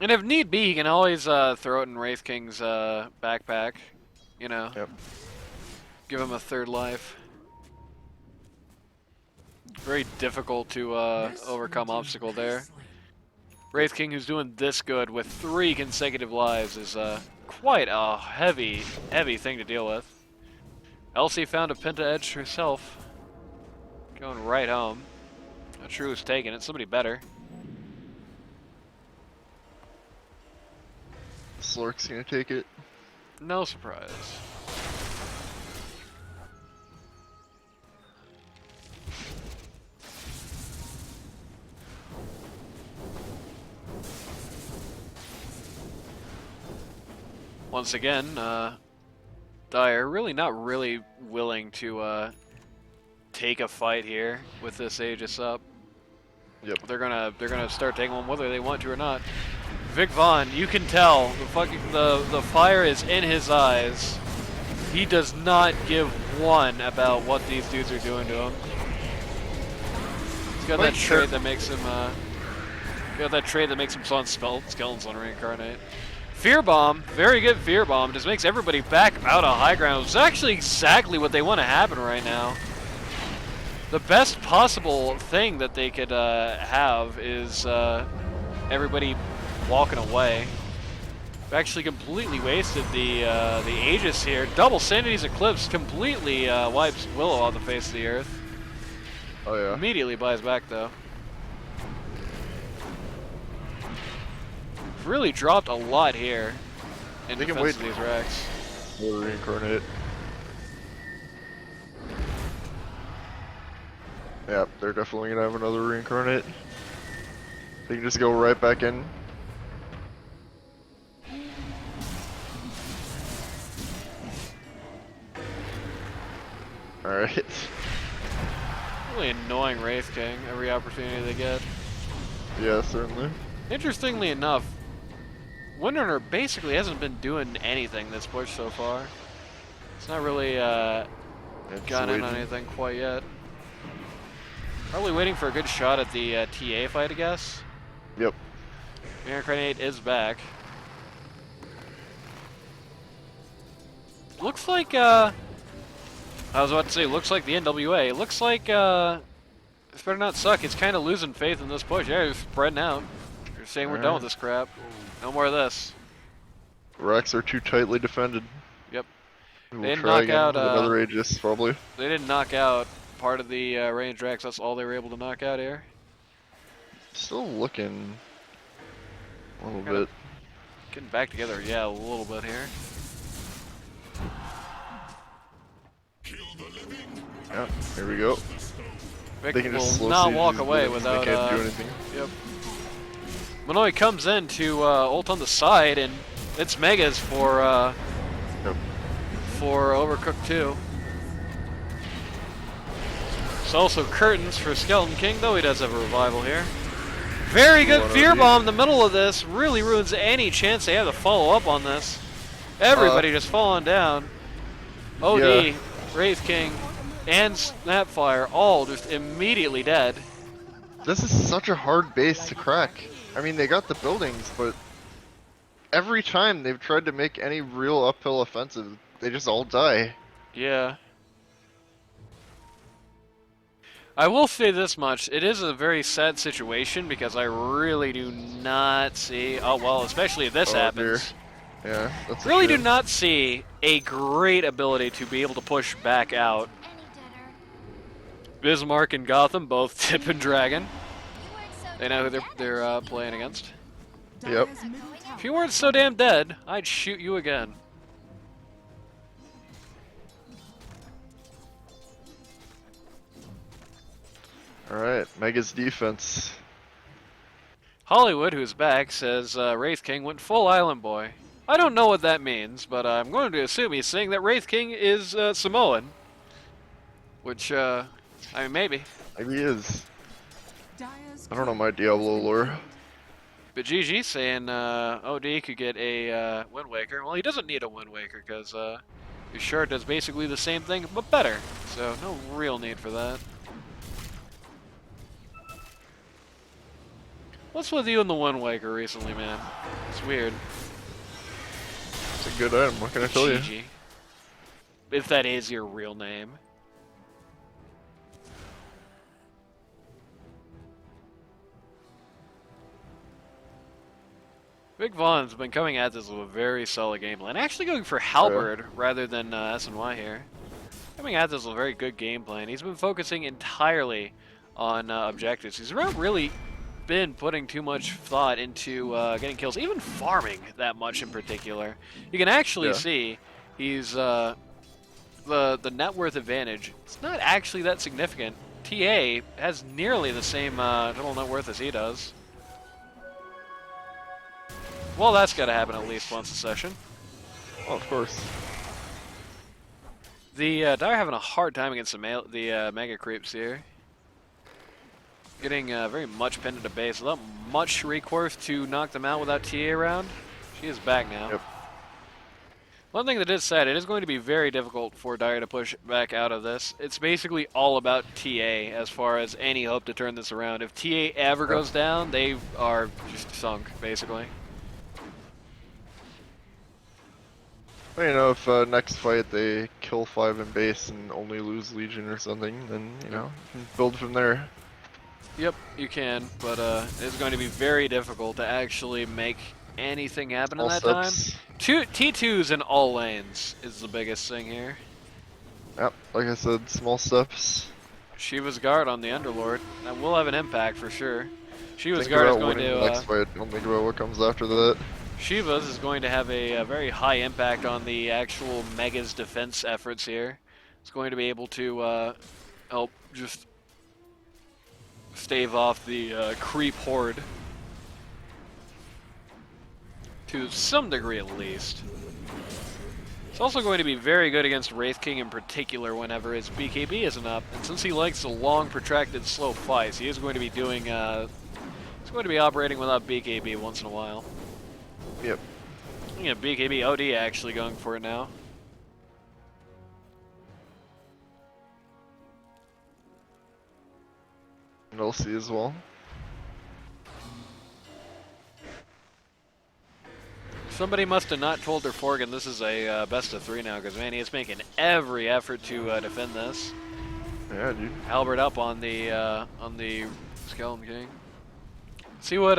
And if need be, he can always throw it in Wraith King's backpack. You know, Yep. give him a third life. Very difficult to overcome obstacle there. Wraith King, who's doing this good with 3 consecutive lives, is quite a heavy thing to deal with. Elsie found a Penta Edge herself. Going right home. Not sure who's taking it. Somebody better. Slork's gonna take it. No surprise. Once again, Dire really not really willing to take a fight here with this Aegis up. Yep. They're gonna start taking one whether they want to or not. Vic Vaughn, you can tell the fire is in his eyes. He does not give one about what these dudes are doing to him. He's got that trait that makes him spawn skeletons on reincarnate. Fear Bomb, very good Fear Bomb, just makes everybody back out of high ground. It's actually exactly what they want to happen right now. The best possible thing that they could have is everybody walking away. We've actually completely wasted the Aegis here. Double Sanity's Eclipse completely wipes Willow off the face of the earth. Oh yeah. Immediately buys back though. Really dropped a lot here in They can defense wait. of these racks. We'll reincarnate. Yep, they're definitely gonna have another reincarnate. They can just go right back in. Alright. Really annoying Wraith King every opportunity they get. Yeah, certainly. Interestingly enough, Windrunner basically hasn't been doing anything this push so far. It's not really It's gone in on waiting. anything quite yet. Probably waiting for a good shot at the TA fight, I guess. Yep. Reincarnate is back. Looks like, I was about to say, looks like the NWA. Looks like, this better not suck. It's kind of losing faith in this push. Yeah, it's spreading out. They're saying we're done with this crap. No more of this. Racks are too tightly defended. Yep. We'll They didn't try knock again out, with another Aegis, probably. They didn't knock out part of the range racks. That's all they were able to knock out here. Still looking a little Kinda- bit. Getting back together, yeah, a little bit here. Yeah, here we go. Vic They can just will slow not siege walk these away buildings, without. They can't do anything. Yep. Manoy comes in to ult on the side, and it's Megas for Yep. for Overcooked 2. It's also curtains for Skeleton King, though he does have a revival here. Very good Fear Bomb in the middle of this. Really ruins any chance they have to follow up on this. Everybody just falling down. OD, Yeah. Wraith King, and Snapfire all just immediately dead. This is such a hard base to crack. I mean, they got the buildings, but every time they've tried to make any real uphill offensive, they just all die. Yeah. I will say this much, it is a very sad situation because I really do not see, oh well, especially if this Oh, happens, Yeah, that's a really do shame. not see a great ability to be able to push back out. Any deader. Bismarck and Gotham, both Tip and Dragon. You weren't so They know who damn they're damaged. playing against. Yep. Dire's middle tower If you weren't so damn dead, I'd shoot you again. Alright, Mega's defense. Hollywood, who's back, says Wraith King went full Island Boy. I don't know what that means, but I'm going to assume he's saying that Wraith King is Samoan. Which, I mean, maybe. Maybe he is. Dire's I don't know my Diablo lore. But GG saying OD could get a Wind Waker. Well, he doesn't need a Wind Waker because his shard does basically the same thing, but better. So no real need for that. What's with you and the Wind Waker recently, man? It's weird. It's a good item, what can I tell you? GG. If that is your real name. Big Vaughn's been coming at this with a very solid game plan. Actually going for Halberd rather than S&Y here. Coming at this with a very good game plan. He's been focusing entirely on objectives. He's not really been putting too much thought into getting kills, even farming that much in particular. You can actually see he's the net worth advantage. It's not actually that significant. TA has nearly the same total net worth as he does. Well, that's got to happen at least once a session. Oh, of course. The Dire having a hard time against the Mega Creeps here. Getting very much pinned to base without much recourse to knock them out without TA around. She is back now. Yep. One thing that is said, it is going to be very difficult for Dire to push back out of this. It's basically all about TA as far as any hope to turn this around. If TA ever goes down, they are just sunk, basically. Well, you know, if next fight they kill 5 in base and only lose Legion or something, then, you know, you can build from there. Yep, you can, but it's going to be very difficult to actually make anything happen in that time. T2s in all lanes is the biggest thing here. Yep, like I said, small steps. Shiva's Guard on the Underlord. That will have an impact for sure. Shiva's Think Guard is about going winning to... the next fight, don't think about what comes after that. Shiva's is going to have a very high impact on the actual Mega's defense efforts here. It's going to be able to help just stave off the creep horde. To some degree at least. It's also going to be very good against Wraith King in particular whenever his BKB isn't up. And since he likes the long, protracted, slow fights, he is going to be doing, he's going to be operating without BKB once in a while. Yep. Yeah, BKB OD actually going for it now. And LC as well. Somebody must have not told their Forgan this is a best of 3 now, because man, he is making every effort to defend this. Yeah, dude. Albert up on the Skeleton King. See what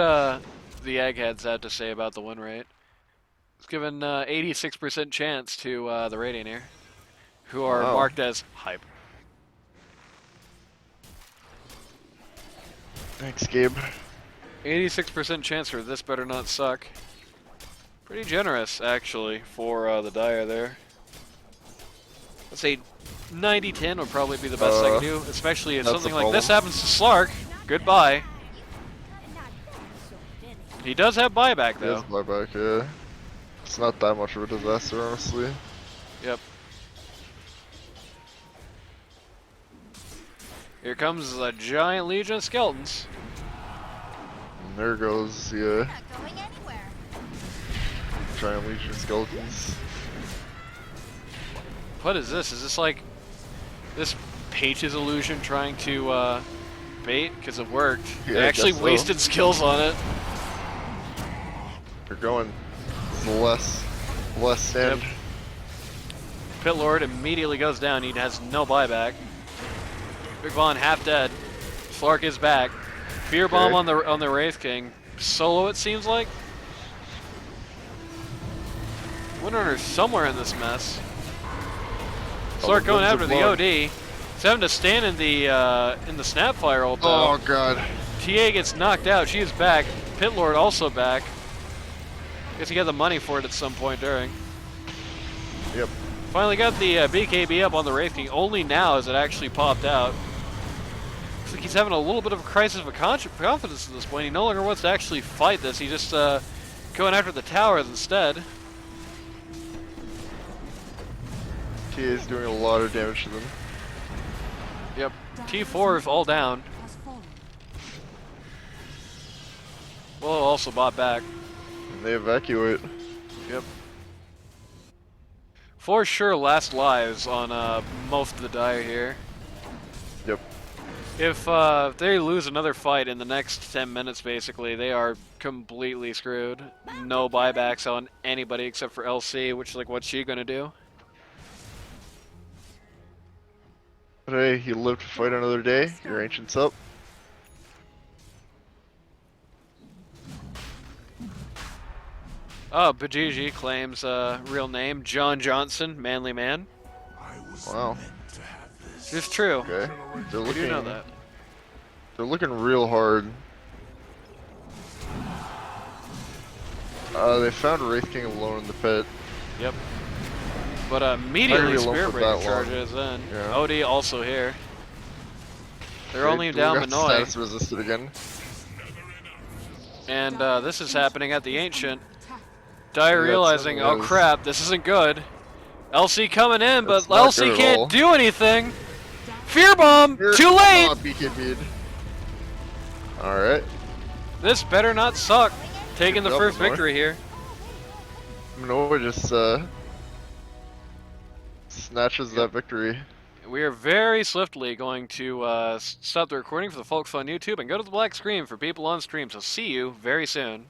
the Eggheads had to say about the win rate. It's given 86% chance to the Radianeer, who are marked as hype. Thanks, Gabe. 86% chance for this better not suck. Pretty generous, actually, for the Dire there. Let's say 90-10 would probably be the best I can do, especially if something like this happens to Slark. Goodbye. He does have buyback, though. He has buyback, yeah. It's not that much of a disaster, honestly. Yep. Here comes a giant legion of skeletons. And there goes the Not going anywhere. giant legion of skeletons. What is this? Is this like this Page's illusion trying to bait? Because it worked. Yeah, They I actually guess so. wasted skills on it. They're going less stand. Yep. Pit Lord immediately goes down. He has no buyback. Big Von half dead. Slark is back. Fear bomb on the Wraith King. Solo, it seems like. Windrunner's somewhere in this mess. Slark going after the OD. He's having to stand in the Snapfire ult though. Oh god. TA gets knocked out. She is back. Pit Lord also back. Guess he got the money for it at some point during. Yep. Finally got the BKB up on the Wraith King. Only now as it actually popped out. Looks like he's having a little bit of a crisis of confidence at this point. He no longer wants to actually fight this. He's just going after the towers instead. TA is doing a lot of damage to them. Yep. T4 is all down. Has fallen. Willow also bought back. And they evacuate. Yep. for sure last lives on most of the Dire here. Yep. If they lose another fight in the next 10 minutes, basically, they are completely screwed. No buybacks on anybody except for LC, which, like, what's she gonna do? But hey, he lived to fight another day. Your ancient's up. Oh, Bajiji claims real name, John Johnson, manly man. I was Wow. meant to have this. It's true. Okay. They're We do know looking. that. They're looking real hard. They found Wraith King alone in the pit. Yep. But immediately Not gonna be Spirit alone for Breaker that long. charges in. Yeah. Odie also here. They're Okay, only Blue down got Minoy. status resisted again. And this is happening at the Ancient. Dire Yeah, it realizing, oh certainly is. crap, this isn't good. LC coming in, but That's not LC good at can't all. do anything. Fear bomb! Too late! Oh, BKB'd. Alright. This better not suck. Taking the Good job, first Minoy. victory here. Minoy just snatches that victory. We are very swiftly going to stop the recording for the folks on YouTube and go to the black screen for people on stream. So see you very soon.